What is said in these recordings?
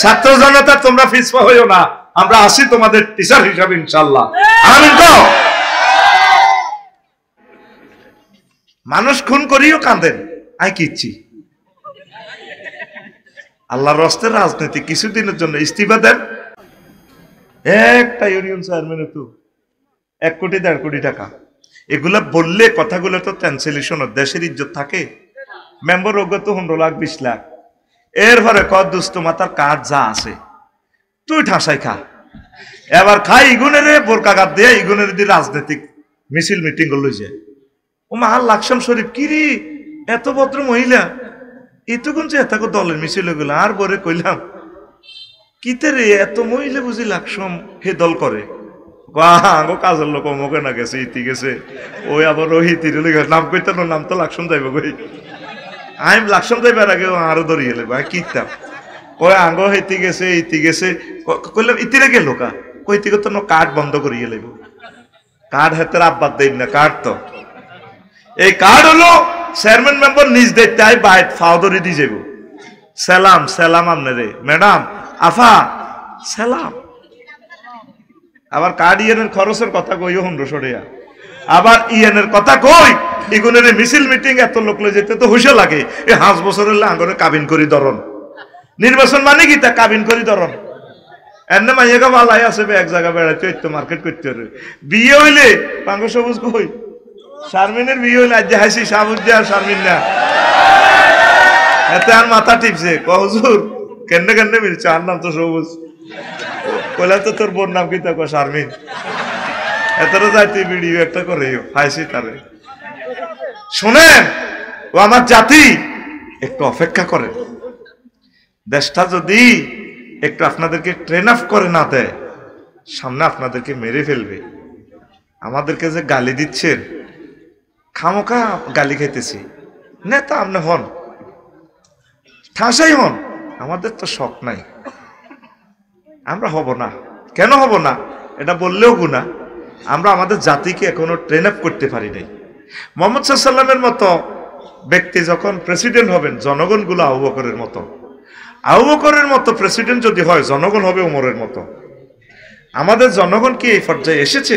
ছাত্র জনতা তোমরা পিছপা হইও না, আমরা আসি তোমাদের টিচার হিসাবে ইনশাআল্লাহ। আমিন তো। মানুষ খুন করিও কাঁদেন, আই কিচ্ছি আল্লাহর রাস্তায় রাজনীতি কিছুদিনের জন্য ইস্তিফা দেন। একটা ইউনিয়ন চেয়ারম্যান তো 1 কোটি 1.5 কোটি টাকা, এগুলা বললে কথাগুলো তো ট্রান্সলেশন দেশের ইজ্জত থাকে। মেম্বার অজ্ঞত 15 লাখ 20 লাখ, এরপরে কত দুষ্ট মাতার কাজ যা আছে তুই ঠাসাই খা, এবার খাই ইগুনের বোরকা গাদ দিয়ে ইগুনের দিয়ে রাজনৈতিক মিছিল মিটিং লই যায়। ও মা লাকসাম শরীফ কিরি এত ভদ্র মহিলা এতক্ষণ যে এত দলের মিছিল গুলো, আর বরে কইলাম কিতে রে এত মহিলা বুঝি লাকসাম হে দল করে, গো কাজের লোক অমুকে না গেছে ইতি গেছে, ওই আবার ওই ইতির নাম কইতে নাম তো লাকসাম যাইব গই, আমি লাকসাম যাইবার আগে আরো ধরিয়ে লেব কিতাম ওই আঙ্গ হেতি গেছে ইতি গেছে, কইলাম ইতিরে গেল কা কইতি তো কার্ড বন্ধ করিয়ে লেব, কার্ড হাতের আব্বাদ দেই না, কার্ড তো এই কার্ড হলো চেয়ারম্যান মেম্বার নিজ দেখতে আই বাইট ফাউদরি দিয়ে যাব, সালাম সালাম আপনারে ম্যাডাম আফা সালাম। আবার কার্ড ইয়েনের খরচের কথা কই 1500 টাকা, আবার ইয়েনের কথা কই ইগুনের মিছিল মিটিং এত লোক লই যেতে তো হুশে লাগে, এই 5 বছরের আঙ্গরে কাবিন করি ধরন, নির্বাচন মানে কি তা কাবিন করি ধরন, এনে মাইয়াকে ভালাই আছে এক জায়গা বেড়াইতে হইতো মার্কেট করতে হবে, বিয়ে হইলে পাঙ্গ সবুজ কই শারমিনের বিয়ে হইলে আজ হাসি সাবুজ্জা আর শারমিন না এতে আর মাথা টিপছে কহুজুর কেন্নে কেন্নে মিলছে, আর নাম তো সবুজ, কইলা তো তোর বোন নাম কি তা শারমিন, এতটা যাইতে ভিডিও একটা করে হাসি তারে। শোনেন ও আমার জাতি একটু অপেক্ষা করে, দেশটা যদি একটু আপনাদেরকে ট্রেন আপ করে না দেয় সামনে আপনাদেরকে মেরে ফেলবে। আমাদেরকে যে গালি দিচ্ছেন খামোকা গালি খাইতেছি, নেতা আপনি হন ঠাসাই হন, আমাদের তো শখ নাই, আমরা হব না। কেন হব না এটা বললেও গুনাহ, আমরা আমাদের জাতিকে এখনো ট্রেন আপ করতে পারি নাই। মুহাম্মদ সাল্লাল্লাহু আলাইহি ওয়াসাল্লামের মতো ব্যক্তি যখন প্রেসিডেন্ট হবেন জনগণ গুলো আবু বকরের মতো, আবু বকরের মতো প্রেসিডেন্ট যদি হয় জনগণ হবে ওমরের মতো। আমাদের জনগণ কি এই পর্যায়ে এসেছে?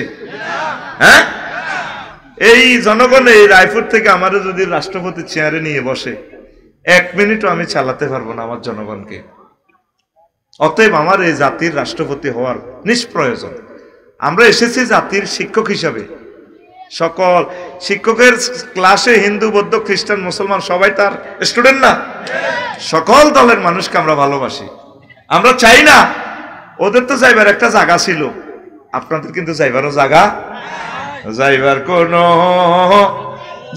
হ্যাঁ, এই জনগণ এই রায়পুর থেকে আমাদের যদি রাষ্ট্রপতি চেয়ারে নিয়ে বসে 1 মিনিটও আমি চালাতে পারবো না আমার জনগণকে। অতএব আমার এই জাতির রাষ্ট্রপতি হওয়ার নিষ্প্রয়োজন। আমরা এসেছি জাতির শিক্ষক হিসাবে, সকল শিক্ষকের ক্লাসে হিন্দু বৌদ্ধ খ্রিস্টান মুসলমান সবাই তার স্টুডেন্ট না, সকল দলের মানুষকে আমরা ভালোবাসি। আমরা চাই না, ওদের তো যাইবার একটা জায়গা ছিল, আপনাদের কিন্তু যাইবারও জায়গা, যাইবার কোন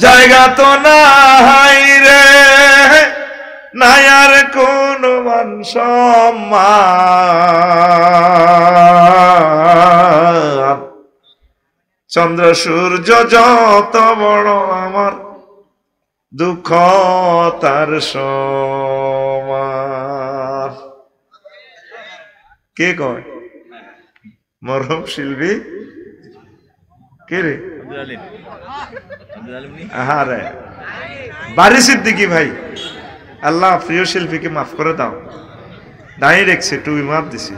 জায়গা তো নাই রে, নাই আর কোন মান সম্মান, চন্দ্র সূর্য যত বড় আমার দুঃখ তার সমান। কে কয়? মরহম শিল্পী কে রে? আরে বারি সিদ্দিকী ভাই, আল্লাহ প্রিয় শিল্পীকে মাফ করে দাও, দাঁড়িয়ে রেখছে টুই মাপ দিছি,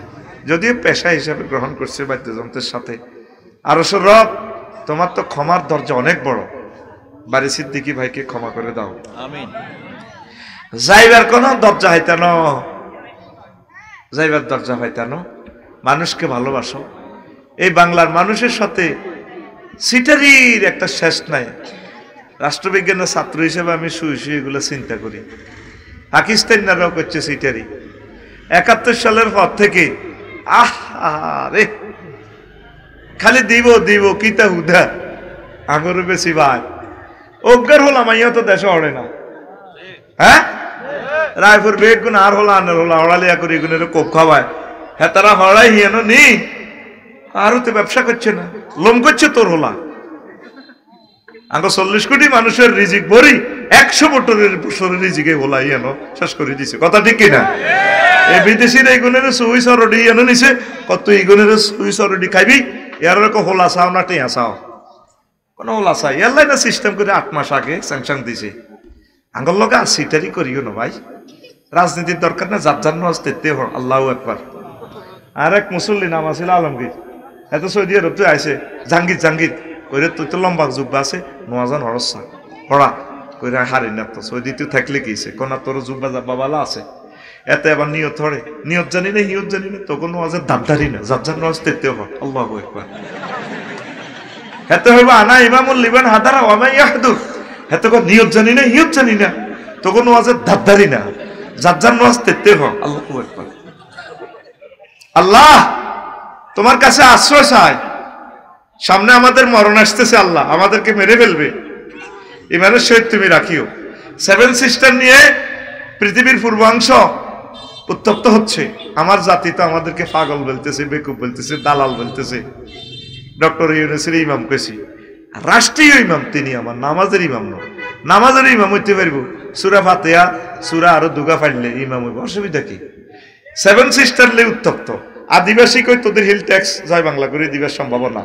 যদিও পেশা হিসাবে গ্রহণ করছে বাদ্যযন্ত্রের সাথে। আরো রব তোমার তো ক্ষমার দরজা অনেক বড়, বারি সিদ্দিকী ভাইকে ক্ষমা করে দাও। আমিন। যাইবার কোন দরজা হইতানো, যাইবার দরজা হইতানো, মানুষকে ভালোবাসো। এই বাংলার মানুষের সাথে সিটারির একটা শেষ নাই। রাষ্ট্রবিজ্ঞানের ছাত্র হিসেবে আমি শুয়ে শুয়ে এগুলো চিন্তা করি, পাকিস্তানিরাও করছে সিটারি 71 সালের পর থেকে। আরে খালি দিব দিব কিতা হুদা আগরে বেশি ভাই অজ্ঞার হলাম আইয়া তো দেশে অড়ে না। হ্যাঁ, রায়পুর বেগ গুণ আর হলো আনের হলো হড়ালিয়া করে এগুলো কোপ খাওয়ায়, হ্যাঁ তারা হড়াই হিয়ানো নি আরো তো ব্যবসা করছে না, লোম করছে তোর হলা। আগে 40 কোটি মানুষের রিজিক ভরি 100 বছরের রিজিকে হলা হিয়ানো শেষ করে দিছে, কথা ঠিক কিনা? এই বিদেশির এই গুণের সুই সরডি হিয়ানো নিছে, কত এই গুণের সুই সরডি খাইবি, এর হোলা চাও না টেয়া চাও, কোন হোলা চাই এলাই না সিস্টেম করে 8 মাস আগে স্যাংশন দিছে। আঙ্গল লগে সিটারি করিও না ভাই, রাজনীতির দরকার না, যার যার নামাজ তেতে হন। আল্লাহু আকবার। আর এক মুসল্লি নাম আছিল আলমগীর, এত সৌদি আরব তুই আইসে জাঙ্গির জাঙ্গির কইরে, তুই তো লম্বা যুব্বা আছে নোয়াজান হরসা হরা কইরা হারি না, তো সৌদি তুই থাকলে কিছে কোনা তোর যুব্বা যাব্বা বালা আছে, এতে আবার নিয়ত হরে, নিয়ত জানি না হিয়ত জানি না, তখন নোয়াজের দাবদারি না, যার যার নামাজ তেতে হন। আল্লাহু আকবার। হেতে হইবা আনা ইমামুল লিবান হাদারা ওয়ামাই ইয়াহদুর, হেতে কো নিয়ত জানি না হিয়ত জানি না, তখন নোয়াজের দাবদারি না, যার যার নামাজ তেতে হন। আল্লাহু আকবার। আল্লাহ তোমার কাছে আশ্রয় চাই, সামনে আমাদের মরণ আসতেছে, আল্লাহ আমাদেরকে মেরে ফেলবে, ইমানের সহিত তুমি রাখিও। সেভেন সিস্টার নিয়ে পৃথিবীর পূর্বাংশ উত্তপ্ত হচ্ছে, আমার জাতি তো আমাদেরকে পাগল বলতেছে, বেকুব বলতেছে, দালাল বলতেছে। ডক্টর ইউনূসের ইমাম কেছি, রাষ্ট্রীয় ইমাম তিনি, আমার নামাজের ইমাম নয়, নামাজের ইমাম হইতে পারব, সূরা ফাতিহা সূরা আরো দুগা ফাইলে ইমাম হইব, অসুবিধা কি? সেভেন সিস্টার লে উত্তপ্ত, আদিবাসী কই তোদের হিল ট্যাক্স জয় বাংলা করে দিবার সম্ভাবনা,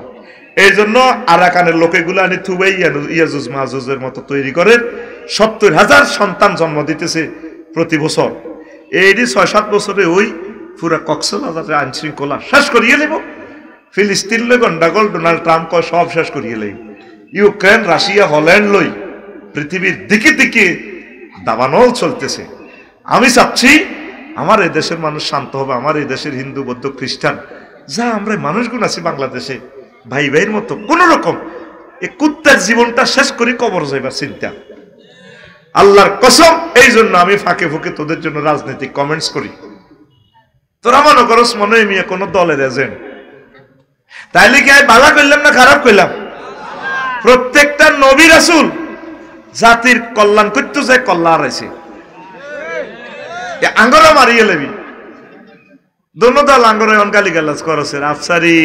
এই জন্য আরাকানের লোকেগুলো আনি থুবাই ইয়াজুজ মাহুজের মতো তৈরি করেন, 70,000 সন্তান জন্ম দিতেছে প্রতি বছর। এই 6-7 বছরে ওই পুরা কক্সবাজারের আইন শৃঙ্খলা শেষ করিয়ে নেব, ফিলিস্তিন লই গন্ডাগোল ডোনাল্ড ট্রাম্প কয় সব শেষ করিয়ে নেব, ইউক্রেন রাশিয়া হল্যান্ড লই পৃথিবীর দিকে দিকে দাবানল চলতেছে। আমি চাচ্ছি আমার এই দেশের মানুষ শান্ত হবে, আমার এই দেশের হিন্দু বৌদ্ধ খ্রিস্টান যা আমরা মানুষগুলো আছি বাংলাদেশে ভাই ভাইয়ের মতো কোন রকম এই কুত্তার জীবনটা শেষ করি কবর যাইবার চিন্তা। আল্লাহর কসম, এই জন্য আমি ফাঁকে ফুঁকে তোদের জন্য রাজনৈতিক কমেন্টস করি। তোরা মনে করস মনে মিয়া কোন দলের এজেন্ট, তাইলে কি আমি ভালো করলাম না খারাপ করলাম? প্রত্যেকটা নবী রাসূল জাতির কল্যাণ করতে যায়, কল্যাণ আছে আঙ্গরা মারিয়ে লেবি দোনো দল আঙ্গরে অনকালি গালাজ করছে আফসারি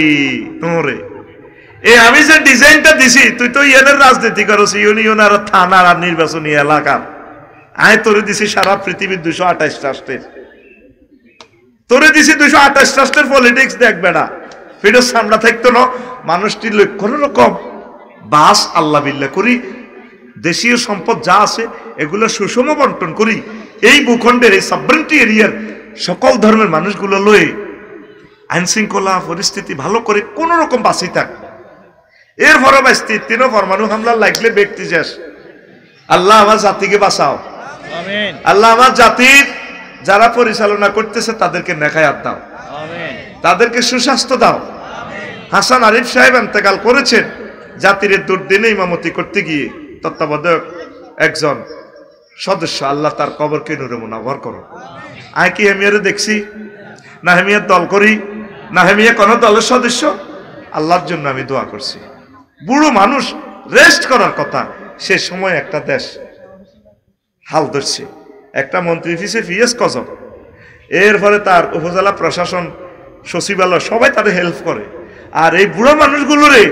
তোরে। এ আমি যে ডিজাইনটা দিছি, তুই তো ইউনিয়নের রাজনীতি করছ, ইউনিয়ন আর থানার আর নির্বাচনী এলাকার, আয় তোরে দিছি সারা পৃথিবীর 228 রাষ্ট্রের, তোরে দিছি 228 রাষ্ট্রের পলিটিক্স। দেখ বেড়া ফিরোজ সামনা থাকতো না, মানুষটি কোন রকম বাস আল্লাহ বিল্লাহ করি, দেশীয় সম্পদ যা আছে এগুলো সুষম বন্টন করি, এই ভূখণ্ডের এই সাবরেন্টি এরিয়ার সকল ধর্মের মানুষগুলো লয়ে আইন শৃঙ্খলা পরিস্থিতি ভালো করে কোন রকম বাঁচি থাক। এর পরে বাঁচতে 3 পরমাণু হামলা লাগলে ব্যক্তি শেষ। আল্লাহ আমার জাতিকে বাঁচাও, আমিন। আল্লাহ আমার জাতির যারা পরিচালনা করতেছে তাদেরকে নেখায়াত দাও, আমিন। তাদেরকে সুস্বাস্থ্য দাও। হাসান আরিফ সাহেব ইন্তেকাল করেছেন, জাতির দুর্দিনে ইমামতি করতে গিয়ে তত্ত্বাবধায়ক একজন সদস্য, আল্লাহ তার কবরকে নূরে মুনাওয়ার করো। আয় কি হেমিয়ারে দেখছি না, হেমিয়ার দল করি না, হেমিয়া কোন দলের সদস্য? আল্লাহর জন্য আমি দোয়া করছি। বুড়ো মানুষ রেস্ট করার কথা, সে সময় একটা দেশ হাল ধরছে, একটা মন্ত্রী ফিসে ফিএস কজন, এরপরে তার উপজেলা প্রশাসন সচিবালয় সবাই তাদের হেল্প করে, আর এই বুড়ো মানুষগুলোরে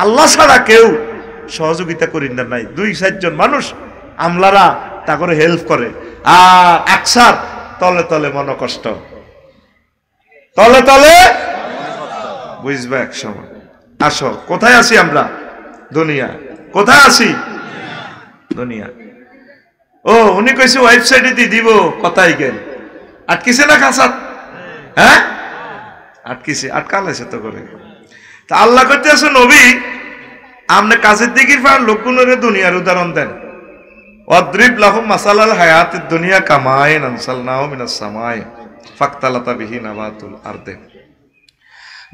আল্লাহ ছাড়া কেউ সহযোগিতা করি না নাই, 2-4 জন মানুষ আমলারা তা করে হেল্প করে, আর আকসার তলে তলে মন কষ্ট, তলে তলে বুঝবে এক সময়। আসো, কোথায় আছি আমরা? দুনিয়া। কোথায় আছি? দুনিয়া। ও উনি কইছে ওয়েবসাইটে দিয়ে দিব, কথাই গেল আটকিছে না কাঁচাত? হ্যাঁ আটকিছে, আটকালেছে তো করে। তা আল্লাহ করতে আছে নবী আমনে কাজের দিকির পার লোকগুলোরে দুনিয়ার উদাহরণ দেন। ওয়াদরিব লাহুম মাসালাল হায়াতিদ দুনিয়া কামাইন আনসালনাহু মিনাস সামাই ফাকতালাতা বিহি নাবাতুল আরদে।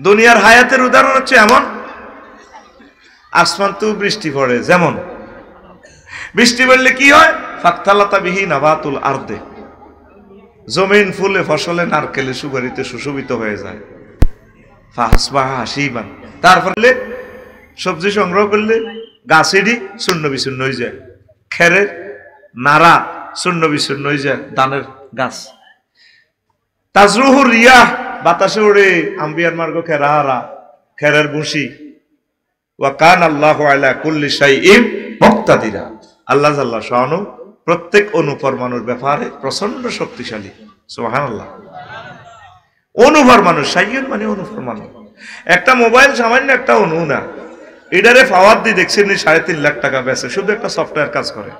দুনিয়ার হায়াতের উদাহরণ হচ্ছে এমন, আসমান তো বৃষ্টি পড়ে, যেমন বৃষ্টি পড়লে কি হয়? ফাকতালাতা বিহি নাবাতুল আরদে, জমিন ফুলে ফসলে নারকেলে সুগরিতে সুশোভিত হয়ে যায়। ফাসবাহা হাসিবান, তারপরে সবজি সংগ্রহ করলে গাছেরই শূন্য বিশূন্য হয়ে যায়, খেরের নাড়া শূন্য বিশূন্য হয়ে যায়, ধানের গাছ। তাজরুহু রিয়াহ, বাতাসে উড়ে আম্বিয়ার মার্গ খেরাহারা, খেরের ভুসি। ওয়া কান আল্লাহু আলা কুল্লি শাইইন মুক্তাদিরা, আল্লাহ জাল্লা শাআনু প্রত্যেক অনুপরমাণুর ব্যাপারে প্রচন্ড শক্তিশালী। সুবহানাল্লাহ। অনুপরমাণু, শাইইন মানে অনুপরমাণু। একটা মোবাইল সামান্য একটা অণু না, এটারে পাওয়ার দিয়ে দেখছেন 3.5 লাখ টাকা বেচে, শুধু একটা সফটওয়্যার কাজ করে।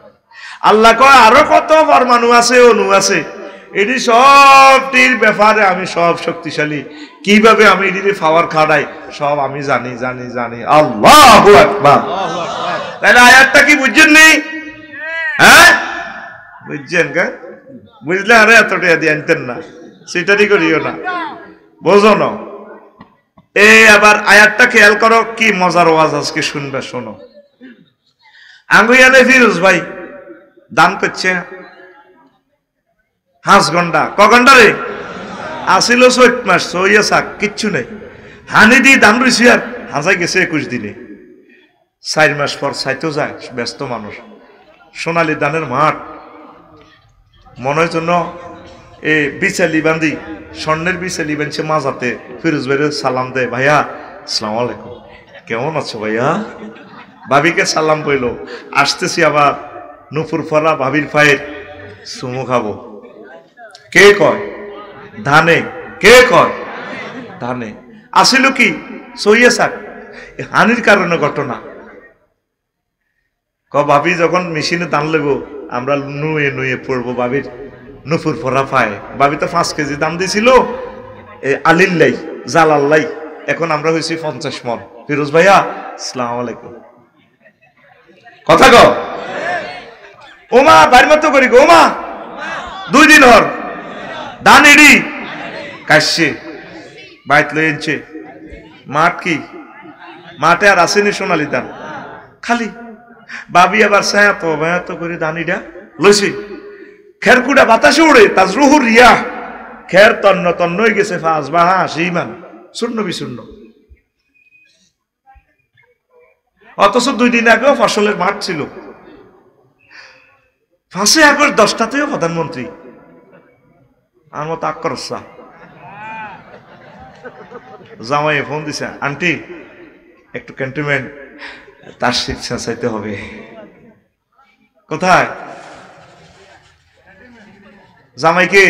আল্লাহ কয় আরো কত পরমাণু আছে, অণু আছে, এটি সবটির ব্যাপারে আমি সব শক্তিশালী, কিভাবে আমি এটি পাওয়ার খাড়াই সব আমি জানি জানি জানি। আল্লাহু আকবার। তাহলে আয়াতটা কি বুঝছেন নি? হ্যাঁ বুঝছেন কা? বুঝলে আরে এতটা দিয়ে আনতেন না, সেটারই করিও না, বোঝো না। এই আবার আয়াতটা খেয়াল করো, কি মজার ওয়াজ আজকে শুনবে, শোনো। আঙ্গুইয়ালে ফিরোজ ভাই দান করছে 5 ঘন্টা, ক ঘন্টা রে আসিল 4 মাস, সইয়া শাক কিচ্ছু নেই, হানি দিয়ে দান রয়েছি, আর হাজাই গেছে 21 দিনে। 4 মাস পর চাইতেও যায়, ব্যস্ত মানুষ। সোনালী দানের মাঠ মনে হয় জন্য এ বিচালি বান্ধি, স্বর্ণের বিচালি বানছে মাজাতে, ফিরোজ ভাইয়ের সালাম দেয়, ভাইয়া আসসালামু আলাইকুম, কেমন আছো ভাইয়া? ভাবিকে সালাম কইল, আসতেছি আবার নুপুর ফলা ভাবির পায়ের চুমু খাবো। কে কয়? ধানে। কে কয়? ধানে। আসিল কি সইয়া শাক, হানির কারণে ঘটনা। ভাবি যখন মেশিনে দান লেবো, আমরা নুয়ে নুয়ে পড়বো ভাবির নুপুর ফরা পায়। ভাবি তো 5 কেজি দাম দিয়েছিল আলিল্লাই জালাল্লাই, এখন আমরা হয়েছি 50 মন। ফিরোজ ভাইয়া আসসালামু আলাইকুম, কথা কও। ওমা বাড়ির মতো করি গো, ওমা 2 দিন হর দান এডি কাশছে বাইত লই এনছে। মাঠ কি মাঠে আর আসেনি সোনালি দান, খালি। বাবি আবার ছায়াতো ভায়াতো করে দানিটা লইছি, খেরকুটা বাতাসে উড়ে, তাজ রুহুর রিয়া, খের তন্ন তন্ন হয়ে গেছে, 5 বা 80 ইমান শূন্য বিশূন্য। অথচ 2 দিন আগেও ফসলের মাঠ ছিল। 5 আগস্ট 10টাতেও প্রধানমন্ত্রী আমার মতো আক্রসা জামাই ফোন দিছে, আন্টি একটু ক্যান্টনমেন্ট তার শিক্ষা চাইতে হবে। কোথায়? জামাইকে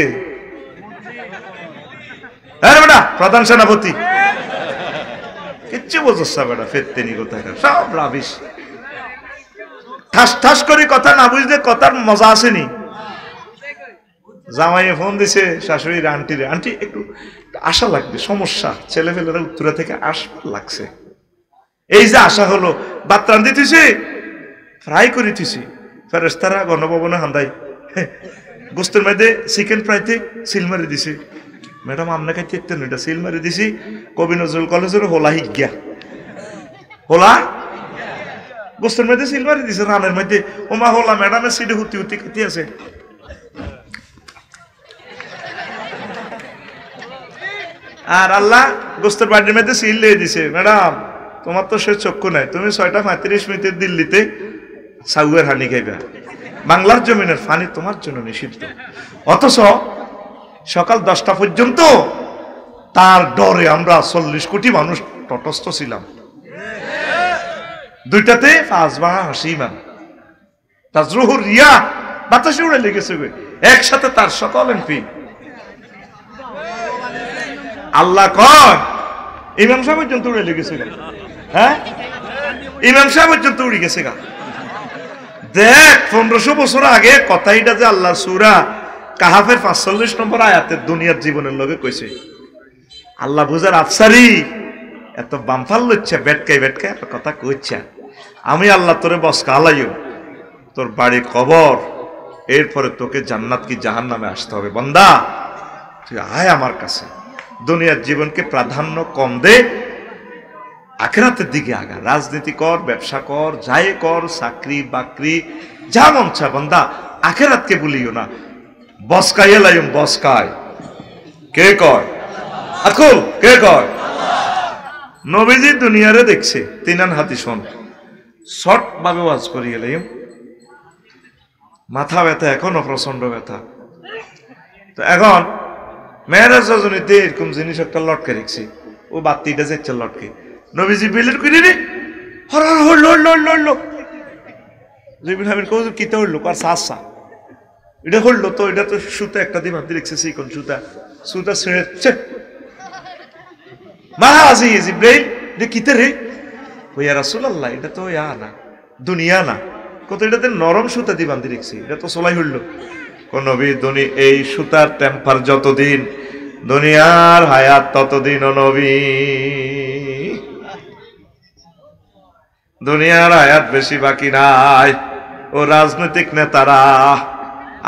বেটা প্রধান সেনাপতি, কিচ্ছু বোঝা বেটা, ফেরতেনি কোথায়, সব রাবিশ। ঠাস ঠাস করে কথা না বুঝলে কথার মজা আসেনি। জামাইয়ে ফোন দিছে শাশুড়ির আন্টিরে, আন্টি একটু আশা লাগবে, সমস্যা, ছেলে ফেলেরা উত্তরা থেকে আসবার লাগছে। এই যে আশা হলো, ভাত রান্ধি থুইছি, ফ্রাই করে থুইছি, ফেরেশতারা গণভবনে হান্দাই গোস্তের মধ্যে চিকেন ফ্রাইতে সিল মারি দিছে। ম্যাডাম আপনি খাইতে একতেন, এটা সিল মারি দিছি, কবি নজরুল কলেজের হোলা হিজ্ঞা, হোলা গোস্তের মধ্যে সিল মারি দিছে, রানের মধ্যে। ওমা হোলা ম্যাডামের সিডে হুতি হুতি খাইতে আছে। আর আল্লাহ গোস্তের বাড়ির মধ্যে সিল দিয়ে দিছে, ম্যাডাম তোমার তো সে চক্ষু নাই, তুমি 6:35 দিল্লিতে সাউয়ের হানি খাইবা, বাংলার জমিনের ফানি তোমার জন্য নিষিদ্ধ। অথচ সকাল 10টা পর্যন্ত তার ডরে আমরা 40 কোটি মানুষ তটস্থ ছিলাম। 2টাতে 5 বা 80 মান তাজরুহুর রিয়া বাতাসে উড়ে লেগেছে, একসাথে তার সকল এমপি। আল্লাহ কয় ইমাম সাহেব পর্যন্ত উড়ে লেগেছে, হ্যাঁ ইমাম সাহেব পর্যন্ত উড়ে গেছে গা। দেখ 1500 বছর আগে কথাইটা যে আল্লাহ সূরা কাহাফের 45 নম্বর আয়াতের দুনিয়ার জীবনের লগে কইছে। আল্লাহ বুঝার আফসারি এত বামফাল লচ্ছে, বেটকাই বেটকাই কথা কইছে, আমি আল্লাহ তোরে বসকা আলাইও, তোর বাড়ি কবর, এরপরে তোকে জান্নাত কি জাহান্নামে আসতে হবে। বান্দা তুই আয় আমার কাছে, দুনিয়ার জীবনকে প্রাধান্য কম দে, আখিরাতের দিকে আগা, রাজনীতি কর, ব্যবসা কর, যাই কর, চাকরি বাকরি যা মন চা, বান্দা আখিরাতকে ভুলিও না। বসকাই এলাইম বসকায়, কে কয় আকুল, কে কয়? নবীজি দুনিয়ারে দেখছে, 3 হাতি শোন, শর্ট ভাবে ওয়াজ করি এলাইম, মাথা ব্যথা, এখনো প্রচন্ড ব্যথা। তো এখন মেয়েরাজ রজনীতে এরকম জিনিস একটা লটকে রেখছি, ও বাতিটা যাচ্ছে লটকে, নবীজি বিলের করি রে হর হর হইল হইল হইল হইল, জিবিন হামিদ কৌজুর কিতে হইল, কার সাসা এটা হইল, তো এটা তো সুতা একটা দিয়ে বাঁধতে রেখছে, কোন সুতা, সুতা ছিঁড়েছে, মারা আজি জিব্রাইল এটা কিতে রে, ওইয়া রাসূলুল্লাহ এটা তো ইয়া না, দুনিয়া না, কত এটাতে নরম সুতা দিয়ে বাঁধতে রেখছি, এটা তো সোলাই হইল। নবী এই সুতার টেম্পার যতদিন, দুনিয়ার হায়াত ততদিন ও নবী। দুনিয়ার হায়াত বেশি বাকি নাই। ও রাজনৈতিক নেতারা,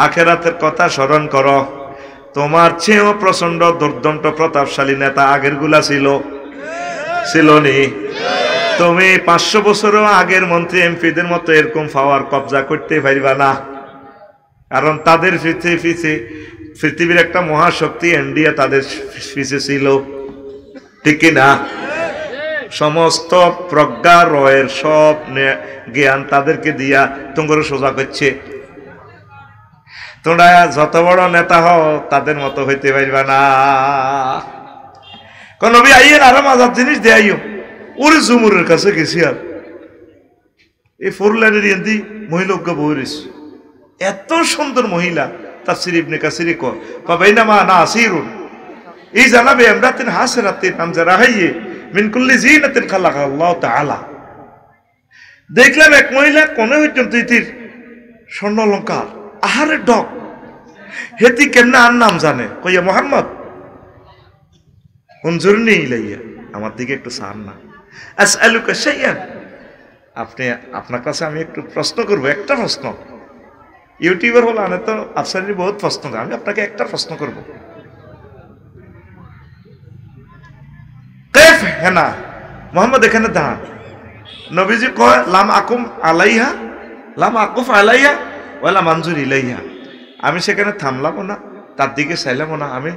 আখেরাতের কথা স্মরণ করো। তোমার চেয়েও প্রচন্ড দুর্দন্ত প্রতাপশালী নেতা আগের গুলা ছিল নি? তুমি 500 বছরও আগের মন্ত্রী এমপিদের মতো এরকম পাওয়ার কবজা করতে পারবা না, কারণ তাদের পৃথিবীর একটা মহাশক্তি ইন্ডিয়া তাদের পিছে ছিল, ঠিক না? সমস্ত প্রজ্ঞা রয়ের সব জ্ঞান তাদেরকে দিয়া তোমার সোজা করছে। তোমরা যত বড় নেতা হও তাদের মতো হইতে পারবা না। কোন নবী আইয়ের আরো মজার জিনিস দেয়াইও। ওরে জুমুরের কাছে গেছি, আর এই 4 লাইনের ইন্দি মহিলা বইরিস, এত সুন্দর মহিলা। তাফসীর ইবনে কাসির বাইনামা না আসিরুন এই জানাবে আমরাতিন হাসরাতিন আমজারাহাইয়ে মিন কুল্লি জিনাতিন খালাকা আল্লাহ তাআলা। দেখলাম এক মহিলা কোন পর্যন্ত ইতির স্বর্ণ অলংকার, আহারে ডক হেতি কেমনে আর নাম জানে। কইয়া মোহাম্মদ উনজুরনি ইলাইয়া, আমার দিকে একটু চান না। আসআলুকা শাইআন, আপনার কাছে আমি একটু প্রশ্ন করব, একটা প্রশ্ন। ইউটিউবার হলো আনে তো আফসারির বহুত প্রশ্ন, আমি আপনাকে একটা প্রশ্ন করব। কেফ হেনা মোহাম্মদ এখানে দাঁড়ান। নবীজি কয় লাম আকুম আলাইহা, লাম আকুফ আলাইহা ওয়ালা মানজুর ইলাইহা। আমি সেখানে থামলামও না, তার দিকে চাইলামও না। আমি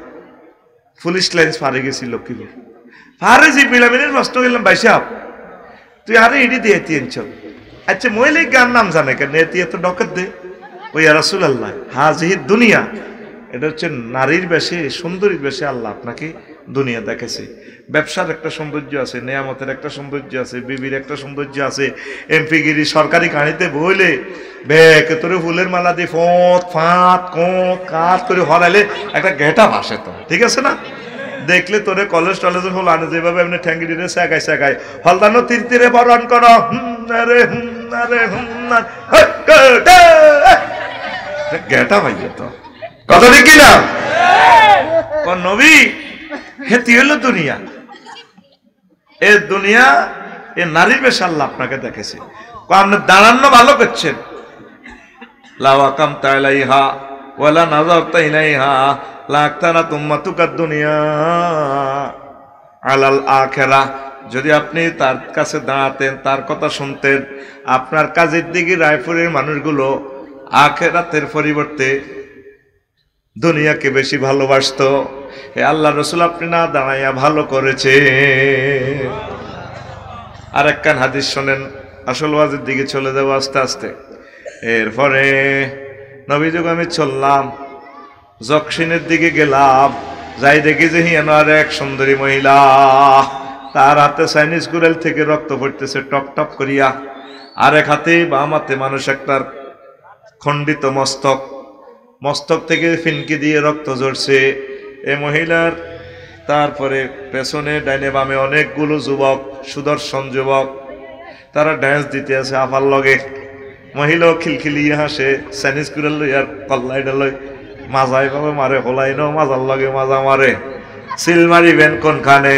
পুলিশ লাইন্স পারে গেছি লক্ষ্মীপুর। পারে জিবিল আমিনের প্রশ্ন করলাম, ভাই সাহেব তুই আরে ইডি দিয়ে এতিয়েছ, আচ্ছা মহিলা গান নাম জানে কেন? এতিয়ে তো ডকাত দে। ওই রাসূলুল্লাহ হাজিহি দুনিয়া, এটা হচ্ছে নারীর বেশে, সুন্দরীর বেশে আল্লাহ আপনাকে দুনিয়া দেখেছে। ব্যবসার একটা সৌন্দর্য আছে, নেয়ামতের একটা সৌন্দর্য আছে, বিবির একটা সৌন্দর্য আছে। এমপিগিরি সরকারি গাড়িতে বইলে বেকে তোরে ফুলের মালা দিয়ে ফোঁত ফাঁত কোঁত কাত করে হরাইলে একটা ঘেটা ভাসে, তো ঠিক আছে না? দেখলে তোরে কলেজ টলেজের হল আনে যেভাবে এমনি ঠ্যাঙ্গি দিলে শেখায় শেখায় হলদানো তীর তীরে বরণ করো ঘেটা ভাইয়া, তো কথা ঠিক কিনা? নবী হেতি হলো দুনিয়া, এ দুনিয়া এ নারীর বেশ আল্লাহ আপনাকে দেখেছে। আপনি দাঁড়ানো ভালো করছেন, লাওয়াকাম তাইলাইহা ওয়ালা নাযারতা ইলাইহা লাকতানা তুম্মাতুকাদ দুনিয়া আলাল আখিরাহ। যদি আপনি তার কাছে দাঁড়াতেন, তার কথা শুনতেন, আপনার কাজের দিকে রায়পুরের মানুষগুলো আখিরাতের পরিবর্তে দুনিয়াকে বেশি ভালোবাসতো। হে আল্লাহ রসুল, আপনি না দাঁড়াইয়া ভালো করেছে। আর একখান হাদিস শোনেন, আসল ওয়াজের দিকে চলে যাবো আস্তে আস্তে। এরপরে নবীযুগ আমি চললাম, জকশিনের দিকে গেলাম, যাই দেখি যে হিয়ান আর এক সুন্দরী মহিলা, তার হাতে চাইনিজ গুড়েল থেকে রক্ত পড়তেছে টপ টপ করিয়া, আর এক হাতে বাম হাতে মানুষ একটার খণ্ডিত মস্তক থেকে ফিনকি দিয়ে রক্ত ঝরছে এ মহিলার। তারপরে পেছনে ডাইনে বামে অনেকগুলো যুবক, সুদর্শন যুবক, তারা ড্যান্স দিতে আছে আফার লগে। মহিলাও খিলখিলিয়ে হাসে, চাইনিজ কুড়াল লইয়ার কল্লাইটা লই মাজাই ভাবে মারে, হলাই ন মাজার লগে মাজা মারে। সিল মারিবেন কোনখানে?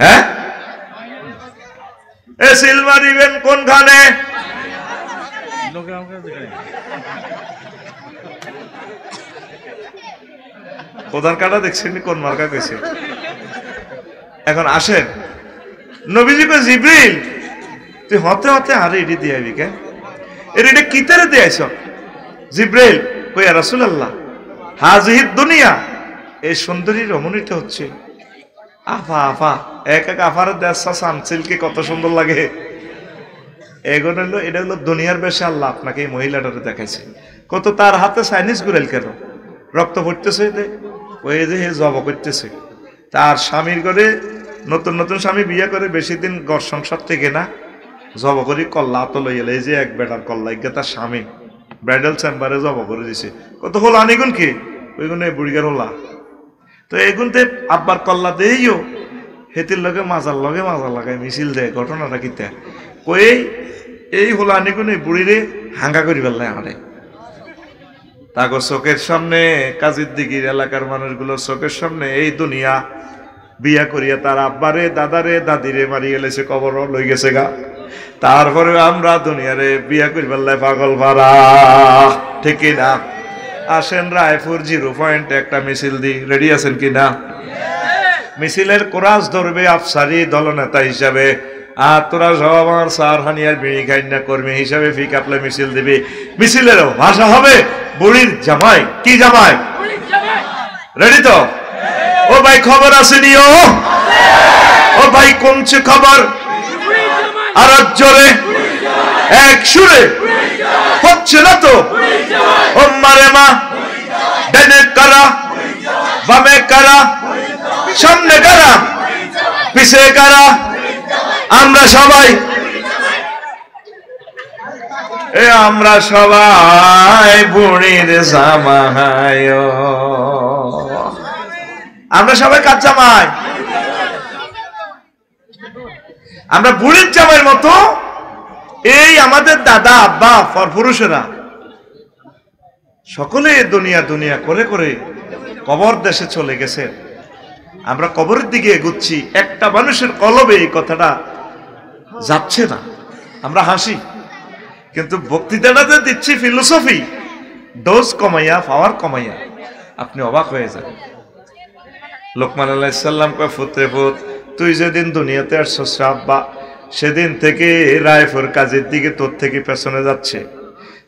হ্যাঁ, এ সিল মারিবেন কোনখানে? প্রধান কাটা দেখছেন কোন মার্কা গেছে। এখন আসেন, নবীজি কই জিবরিল তুই হতে হতে আরে এডি দিয়ে আইবি কেন? এটা কিতারে দিয়ে আইছ? জিবরিল কই রাসূলুল্লাহ হাজিহি দুনিয়া, এই সুন্দরী রমণীটা হচ্ছে আফা আফা, এক এক আফার দেশা সামসিলকে কত সুন্দর লাগে। এগুলো হলো, এটা হলো দুনিয়ার বেশে আল্লাহ আপনাকে এই মহিলাটাকে দেখাইছে। কত তার হাতে চাইনিজ গুড়েল কেন? রক্ত পড়তেছে, ওই যে হে জব করতেছে। তার স্বামীর ঘরে নতুন নতুন স্বামী বিয়ে করে বেশি দিন ঘর সংসার থেকে না, জব করি কল্লা তো লই এলে, এই যে এক বেটার কল্লা ইগে তার স্বামী ব্রাইডাল চেম্বারে জব করে দিছে। কত হল আনিগুন কি ওইগুন বুড়িগার হলা, তো এইগুনতে আব্বার কল্লা দেইও হেতির লগে মাজার লাগায় মিছিল দেয়। ঘটনাটা কিতা কই এই হলো আনিগুন এই বুড়িরে হাঙ্গা করি পেলাই আরে তাগো চোখের সামনে কাজীর দিঘির এলাকার মানুষগুলোর চোখের সামনে এই দুনিয়া বিয়া করিয়া তার আব্বারে দাদারে দাদিরে মারি গেলেছে, কবর লই গেছে গা। তারপরে আমরা দুনিয়ারে বিয়া করিবার লাই পাগল পারা, ঠিক না? আসেন রায়পুর 0 একটা মিছিল দি, রেডি আছেন কিনা? মিছিলের কোরাস ধরবে আফসারি দলনেতা হিসাবে, আর তোরা সব আমার সার হানিয়ার বিড়ি খাইনা কর্মী হিসাবে ফিকাপলে মিছিল দিবি। মিছিলেরও ভাষা হবে বুড়ির জামাই। কি জামাই? রেডি তো? ও ভাই খবর আসেনি? ও ভাই কোনছে খবর? আর জোরে এক সুরে হচ্ছে না তো? ও মারে মা, ডানে কারা, বামে কারা, সামনে কারা, পিছে কারা? আমরা সবাই, আমরা সবাই বুড়ির জামাই। আমরা সবাই কার জামাই? আমরা বুড়ির জামাইয়ের মতো। এই আমাদের দাদা আব্বা পুরুষেরা সকলে দুনিয়া দুনিয়া করে করে কবর দেশে চলে গেছে। আমরা কবরের দিকে এগুচ্ছি, একটা মানুষের কলবে এই কথাটা যাচ্ছে না। আমরা হাসি, কিন্তু বক্তৃতাটাতে দিচ্ছি ফিলোসফি, ডোজ কমাইয়া পাওয়ার কমাইয়া। আপনি অবাক হয়ে যান। লোকমান আলাইহিস সালাম কয়, পুত্রে পুত, তুই যেদিন দুনিয়াতে আসছস আব্বা, সেদিন থেকে রায়পুর কাজের দিকে তোর থেকে পেছনে যাচ্ছে।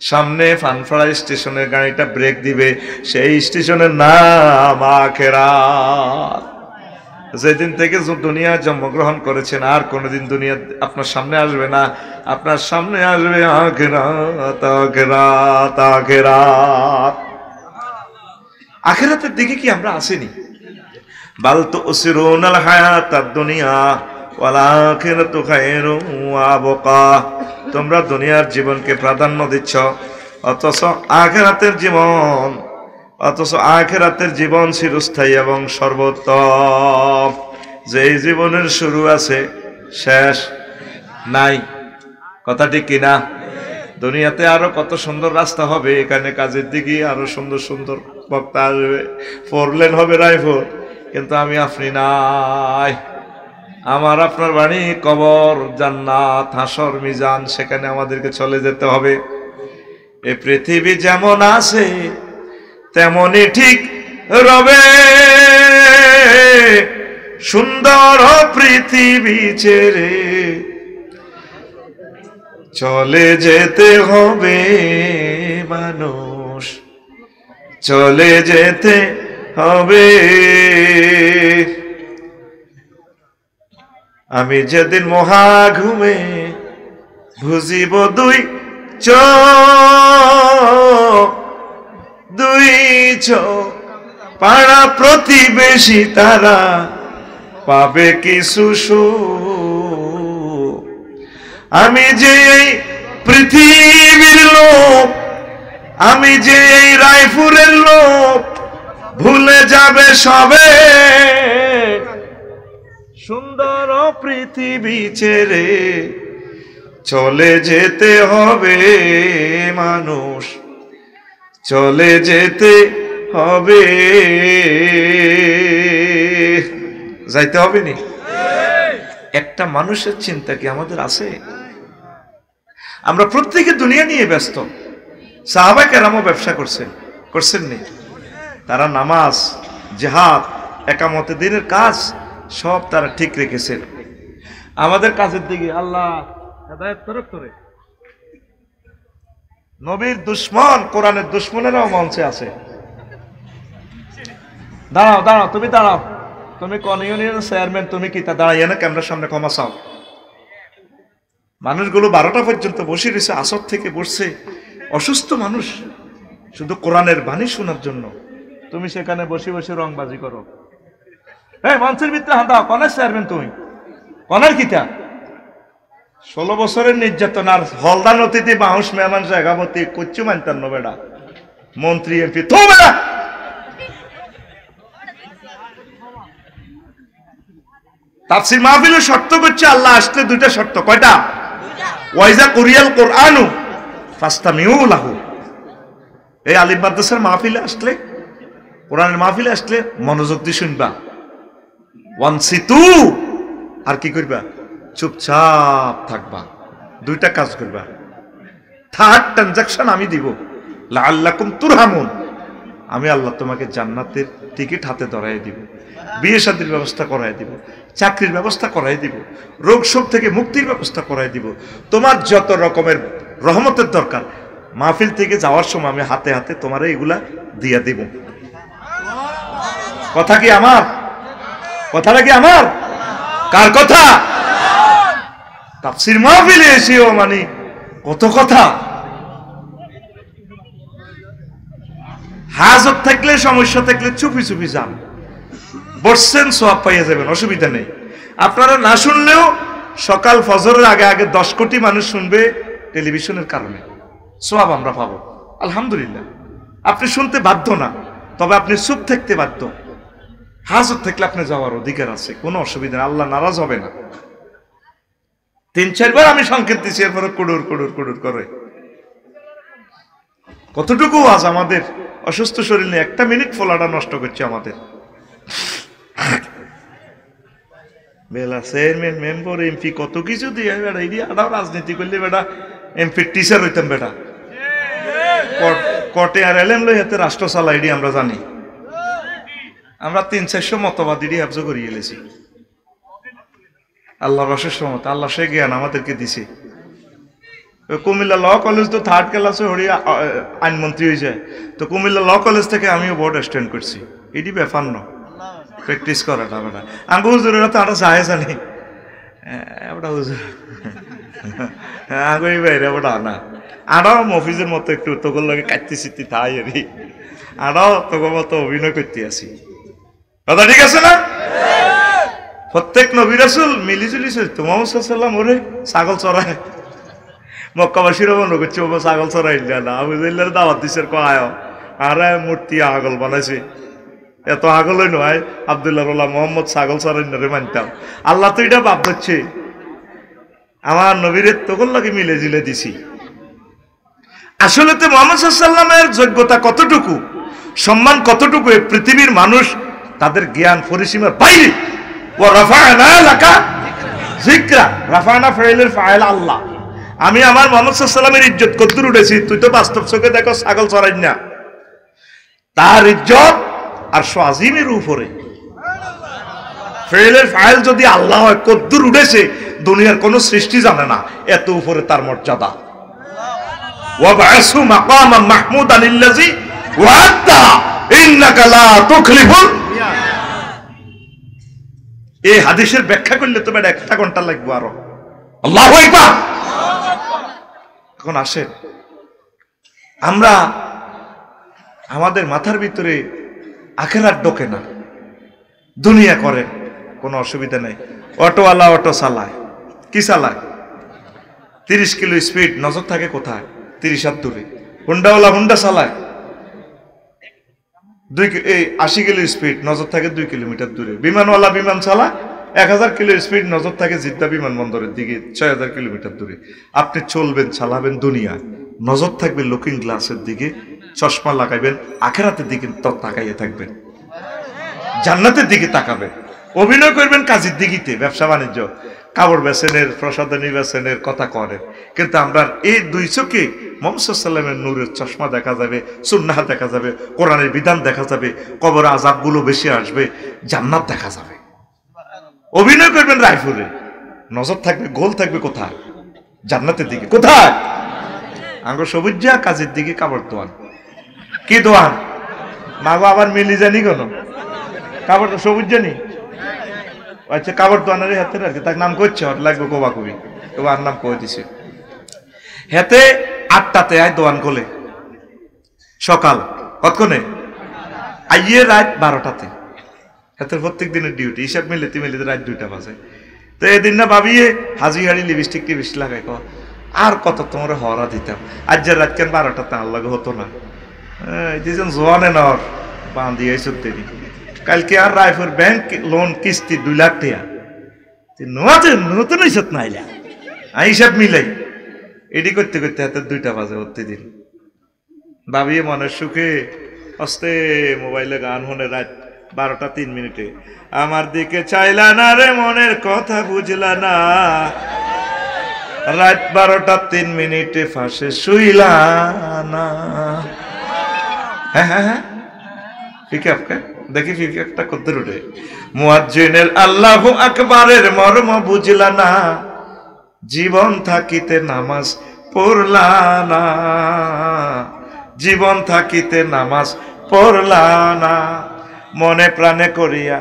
সামনে ফানফাড়া স্টেশনের গাড়িটা ব্রেক দিবে, সেই স্টেশনের নাম আখিরাত। যেদিন থেকে দুনিয়া জন্মগ্রহণ করেছেন আর কোনোদিন দুনিয়া আপনার সামনে আসবে না। আপনার সামনে আসবে আখিরাত, আখিরাত, আখিরাত। আখিরাতের দিকে কি আমরা আসিনি? বাল তুসিরুনাল হায়াতাদ দুনিয়া ওয়াল আখিরাতু খায়রুন ওয়া আবকা। তোমরা দুনিয়ার জীবনকে প্রাধান্য দিচ্ছ, অথচ আখিরাতের জীবন চিরস্থায়ী এবং সর্বোত্তম। যে জীবনের শুরু আছে শেষ নাই। কথা ঠিক কিনা? দুনিয়াতে আরো কত সুন্দর রাস্তা হবে, এখানে কাজের দিকে আরো সুন্দর সুন্দর বক্তা আসবে, 4 লেন হবে রায়পুর, কিন্তু আমি আপনি নাই। আমার আপনার বাড়ি কবর, জান্নাত, হাসর, মিজান, সেখানে আমাদেরকে চলে যেতে হবে। এই পৃথিবী যেমন আছে তেমনই ঠিক রবে, সুন্দর পৃথিবী ছেড়ে চলে যেতে হবে মানুষ, চলে যেতে হবে। আমি যেদিন মহা ঘুমে বুঝিব দুই চোখ, পাড়া প্রতিবেশী তারা পাবে কিছু সুখ। আমি যে এই পৃথিবীর লোক, আমি যে এই রায়পুরের লোক, ভুলে যাবে সবে, সুন্দর পৃথিবী ছেড়ে চলে যেতে হবে মানুষ, চলে যেতে হবে। যাইতে হবে নি? একটা মানুষের চিন্তা কি আমাদের আছে? আমরা প্রত্যেকে দুনিয়া নিয়ে ব্যস্ত। সাহাবা কেরামও ব্যবসা করছেন নি? তারা নামাজ, জিহাদ, একামতে দিনের কাজ সব তারা ঠিক রেখেছেন। আমাদের কাজের দিকে আল্লাহ হেদায়েত করুক করে। নবীর দুশ্মন, কোরআনের দুশ্মনেরাও মঞ্চে আছে। দাঁড়াও দাঁড়াও, তুমি দাঁড়াও, তুমি কোন ইউনিয়নের চেয়ারম্যান, তুমি কি তা দাঁড়াইয়া না ক্যামেরার সামনে ক্ষমা চাও? মানুষগুলো 12টা পর্যন্ত বসে রয়েছে, আসর থেকে বসছে, অসুস্থ মানুষ, শুধু কোরআনের বাণী শোনার জন্য। তুমি সেখানে বসে বসে রংবাজি করো। হ্যাঁ, মঞ্চের ভিতরে হাত দাও। কনের চেয়ারম্যান তুমি? কনের কিতা? 16 বছরের নির্যাতন আর হলদান অতিথি বাউস মেহমান জায়গাপতি কুচ্ছু মানতাম না বেড়া, মন্ত্রী এমপি তো বেড়া। তাফসীর মাহফিলের শর্ত করছে আল্লাহ আসতে 2টা শর্ত। কয়টা? ওয়াইজা কুরিয়াল কোরআনু ফাস্তামিউ লাহু, এই আলিম মাদ্রাসার মাহফিলে আসলে, কোরআনের মাহফিলে আসলে মনোযোগ দিয়ে শুনবা, ওয়ানসিতু, আর কি করবা, চুপচাপ থাকবা। দুইটা কাজ করবা। থার্ড ট্রানজাকশন আমি দিব, লাআল্লাকুম তুরহামুন, আমি আল্লাহ তোমাকে জান্নাতের টিকিট হাতে ধরাই দিব, বিয়ে শাদীর ব্যবস্থা করাই দিব, চাকরির ব্যবস্থা করাই দিব, রোগ শোক থেকে মুক্তির ব্যবস্থা করাই দিব। তোমার যত রকমের রহমতের দরকার, মাহফিল থেকে যাওয়ার সময় আমি হাতে হাতে তোমার এগুলা দিয়া দিব। কথা কি আমার? কথাটা কি আমার? কার কথা? তাফসীর মাহফিলে এসেও মানে কত কথা। হাজত থাকলে, সমস্যা থাকলে চুপি চুপি যান, বসছেন সওয়াব পাইয়া যাবেন, অসুবিধা নেই। আপনারা না শুনলেও সকাল ফজরের আগে আগে 10 কোটি মানুষ শুনবে টেলিভিশনের কারণে, সওয়াব আমরা পাবো আলহামদুলিল্লাহ। আপনি শুনতে বাধ্য না, তবে আপনি চুপ থাকতে বাধ্য। হাজত থাকলে আপনি যাওয়ার অধিকার আছে, কোনো অসুবিধা নেই, আল্লাহ নারাজ হবে না। 3-4 বার আমি সংকেত দিচ্ছি, এরপরে কুড়ুর কুড়ুর কুড়ুর করে। কতটুকু আজ আমাদের অসুস্থ শরীর নিয়ে 1 মিনিট ফলাটা নষ্ট করছে আমাদের। বেলা চেয়ারম্যান, মেম্বার, এমপি কত কিছু দিয়ে বেটা, এই দিয়ে আড়াও রাজনীতি করলে বেটা এমপির টিচার হইতাম বেটা। কোর্টে আর এলেন লই হাতে রাষ্ট্র চালাই দি আমরা জানি। আমরা 300-400 মতবাদী হাফজ করিয়ে এলেছি। আল্লাহর অশেষ রহমত, আল্লাহ সে জ্ঞান আমাদেরকে দিছে। কুমিল্লা ল কলেজ তো 3rd ক্লাসে হরি আইনমন্ত্রী হয়ে যায়, তো কুমিল্লা ল কলেজ থেকে আমিও বোর্ড স্ট্যান্ড করছি। এটি ব্যাপার না, প্র্যাকটিস করাটা বেটা। আঙ্গু হুজুরেরা তো আরো যায় জানি, ওটা হুজুর আঙ্গুই বাইরে ওটা না, আরও মফিজের মতো একটু তোর লগে কাটতে চিত্তি তাই এরি, আরও তোর মতো অভিনয় করতে আসি। কথা ঠিক আছে না? প্রত্যেক নবী রাসূল মিলিজুলি চলতো। মুহাম্মদ সাল্লাল্লাহু আলাইহি ওয়াসাল্লাম ওরে ছাগল চড়ায়, মক্কাবাসীর মনে করছে ও ছাগল চড়াই না, আবু জাহলের দাওয়াত দিছে, কয় আরে মূর্তি আগল বানাইছে, এত আগলই নয় আব্দুল্লাহ বললাম মোহাম্মদ ছাগল চড়াই না রে মানতাম। আল্লাহ তো এটা ভাব দিচ্ছে, আমার নবীরে তখন লাগে মিলে জিলে দিছি। আসলে তো মুহাম্মদ সাল্লাল্লাহু আলাইহি ওয়াসাল্লামের যোগ্যতা কতটুকু, সম্মান কতটুকু, এই পৃথিবীর মানুষ তাদের জ্ঞান পরিসীমার বাইরে। ওয়া রাফা'না লাকা যিকরা, রাফা'না ফাইলের ফাইল আল্লাহ। আমি আমার মুহাম্মদ সাল্লাল্লাহু আলাইহি ওয়াসাল্লামের ইজ্জত কতদূর উঠেছি, তুই তো বাস্তব চোখে দেখো ছাগল চড়াই না। তার ইজ্জত আর আজিমের উপরে। ফাইলের ফাইল যদি আল্লাহ হয়, কতদূর উঠেছে দুনিয়ার কোন সৃষ্টি জানে না, এত উপরে তার মর্যাদা। ওয়া বা'সু মাকামান মাহমুদান আল্লাযী ওয়া'আদা ইন্নাকা লা তুখলিফুল। এই হাদিসের ব্যাখ্যা করলে তো বেটা 1 ঘন্টা লাগবে আরো। আল্লাহু আকবার। এখন আসেন, আমরা আমাদের মাথার ভিতরে আখিরাত ঢোকে না, দুনিয়া করেন, কোনো অসুবিধা নেই। অটোওয়ালা অটো চালায়, কি চালায়? 30 কিলো স্পিড, নজর থাকে কোথায়? 30 হাত দূরে। হুন্ডাওয়ালা হুন্ডা চালায় 80 কিলো স্পিড, নজর থাকে 2 কিলোমিটার দূরে। বিমানওয়ালা বিমান চালায় 1000 কিলো স্পিড, নজর থাকে জিদ্দা বিমানবন্দরের দিকে 6000 কিলোমিটার দূরে। আপনি চলবেন, চালাবেন দুনিয়া, নজর থাকবে লুকিং গ্লাসের দিকে, চশমা লাগাইবেন, আখিরাতের দিকে তাকাইয়ে থাকবেন, জান্নাতের দিকে তাকাবেন। অভিনয় করবেন কাজের দিকিতে, ব্যবসা বাণিজ্য, কাপড় বেচেনের, প্রসাধনী বেচেনের কথা করেন, কিন্তু আমরা এই 2 চোখে মুহাম্মদ সাল্লাল্লাহু আলাইহি ওয়াসাল্লামের নূরের চশমা দেখা যাবে, সুন্নাহ দেখা যাবে, কোরআনের বিধান দেখা যাবে, কবর আযাবগুলো বেশি আসবে, জান্নাত দেখা যাবে। অভিনয় করবেন রাইফুলে, নজর থাকবে, গোল থাকবে কোথায়? জান্নাতের দিকে। কোথায়? আঙ্গুর সবুজ কাজের দিকে, কাপড় দোয়ান। কি দোয়ান? মাগো আবার মিলি জানি কেন? কাপড় সবুজ জানি। আচ্ছা, কাপড় দোয়ানের হাতে রাখে, তার নাম করছে লাগবে কোবা কবি, তোমার নাম কয়ে দিছে। হেতে 8টাতে আয় দোয়ান কোলে, সকাল কতক্ষণে? আইয়ে রাত 12টাতে। হেতে প্রত্যেক দিনের ডিউটি, হিসাব মিলিতে মিলিতে রাত 2টা বাজে। তো এদিন না ভাবিয়ে হাজি হাড়ি লিপস্টিক টিপস্টিক লাগাই, আর কত তোমরা হরা দিতাম, আজ যে রাত কেন 12টাতে আর লাগে হতো না। যেজন জোয়ানে নর বাঁধি এই সত্যি কালকে আর রাইফের ব্যাংক লোন কিস্তি 2 লাখ টাকা, নতুন হিসাব নাইলা হিসাব মিলাই এডি করতে করতে হাতে 2টা বাজে প্রতিদিন। ভাবিয়ে মনের সুখে আস্তে মোবাইলে গান শুনে রাত 12টা 3 মিনিটে, আমার দিকে চাইলা না রে মনের কথা বুঝলা না, রাত 12টা 3 মিনিটে ফাঁসে শুইলা না। হ্যাঁ হ্যাঁ হ্যাঁ, দেখি ফিকাফটা করতে উঠে, মুয়াজ্জিনের আল্লাহু আকবারের মর্ম বুঝলা না, জীবন থাকিতে নামাজ পড়লা না, জীবন থাকিতে নামাজ পড়লা না, মনে প্রাণে করিয়া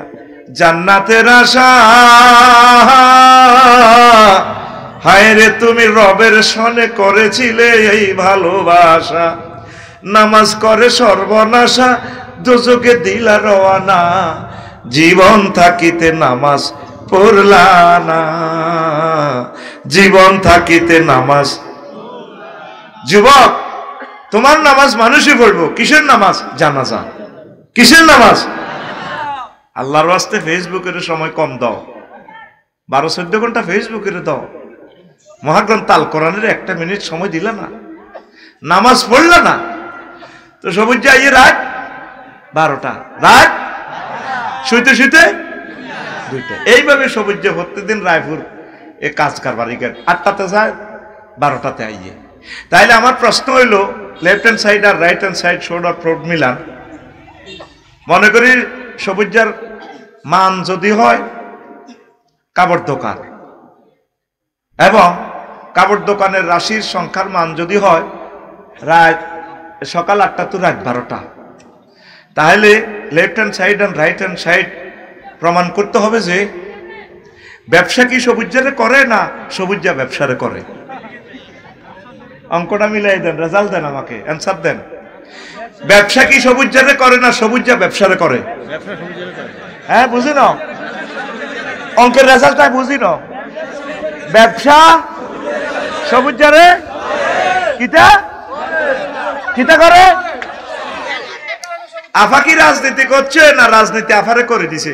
জান্নাতের আশা, হায় রে তুমি রবের সনে করেছিলে এই ভালোবাসা, নামাজ করে সর্বনাশা দোজখে দিলা রওয়ানা, জীবন থাকিতে নামাজ পড়লা না, জীবন থাকিতে নামাজ। যুবক, তোমার নামাজ মানুষই পড়বো, কিসের নামাজ? জানাজা। কিসের নামাজ? আল্লাহর ওয়াস্তে ফেসবুকের সময় কম দাও, 12-14 ঘন্টা ফেসবুকের দাও, মহাগ্রন্থ আল কোরআনের 1 মিনিট সময় দিলা না, নামাজ পড়লা না, তো সবুজ যাই রাত 12টা, রাত শুইতে শুইতে 2টা। এইভাবে সবুজ প্রত্যেকদিন রায়পুর এ কাজ কারবারি 8টাতে যায়, 12টাতে আইয়ে। তাইলে আমার প্রশ্ন হইল, লেফট হ্যান্ড সাইড আর রাইট হ্যান্ড সাইড শোড আর ফ্রড মিলান। মনে করি সবুজার মান যদি হয় কাপড় দোকান, এবং কাপড় দোকানের রাশির সংখ্যার মান যদি হয় রাত সকাল 8টা তো রাত 12টা, তাহলে লেফট হ্যান্ড সাইড আর রাইট হ্যান্ড সাইড প্রমাণ করতে হবে যে ব্যবসা কি সবুজারে করে না সবুজা ব্যবসারে করে। অঙ্কটা মিলাই দেন, রেজাল্ট দেন, আমাকে অ্যান্সার দেন। ব্যবসা কি সবুজারে করে না সবুজা ব্যবসারে করে? হ্যাঁ, বুঝি না, অঙ্কের রেজাল্টটা বুঝি না। ব্যবসা সবুজারে কিতা কিতা করে? আফা কি রাজনীতি করছে না রাজনীতি আফারে করে দিছে?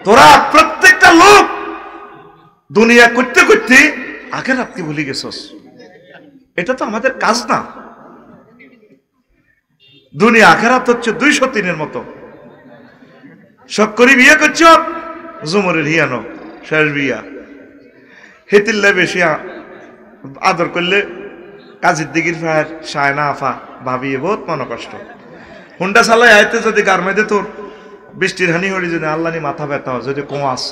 তোরা প্রত্যেকটা লোক দুনিয়া করতে করতে আখিরাতকে ভুলে গেছস। এটা তো আমাদের কাজ না। দুনিয়া আখিরাত হচ্ছে 203-এর মতো। শখ করি বিয়ে করছ, জুমরের হিয়ানো শেষ বিয়া, হেতিল্লে বেশি আদর করলে কাজের দিকির ফায়ার সায়না আফা ভাবিয়ে বহুত মনে কষ্ট। হুন্ডা চালাই আইতে যদি গার্মেদে তোর বৃষ্টির হানি হরি যদি আল্লাহনি মাথা ব্যথা হয়, যদি কোয়াস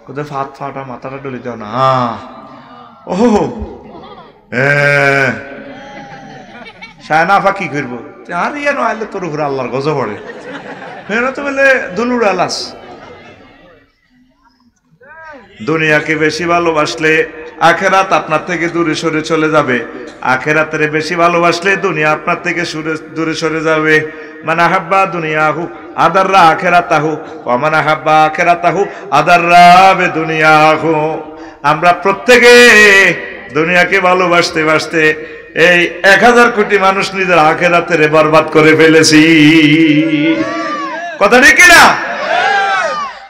কোথায় ফাট ফাটা মাথাটা ডলি দেও না, ওহো সায়না আফা কি করবো? আর ইয়ানো আইলে তোর উপরে আল্লাহর গজব পড়ে, তো বলে দুলুর আলাস। দুনিয়াকে বেশি ভালোবাসলে আখেরাত আপনার থেকে দূরে সরে চলে যাবে, আখেরাতের বেশি ভালোবাসলে দুনিয়া আপনার থেকে দূরে সরে যাবে। মান আহাব্বা দুনিয়াহু আদাররা আখিরাতাহু ওয়া মান আহাব্বা আখিরাতাহু আদাররা বিদুনিয়াহু। আমরা প্রত্যেকে দুনিয়াকে ভালোবাসতে বাসতে এই 1000 কোটি মানুষ নিজের আখিরাতের বরবাদ করে ফেলেছি। কথা ঠিক না?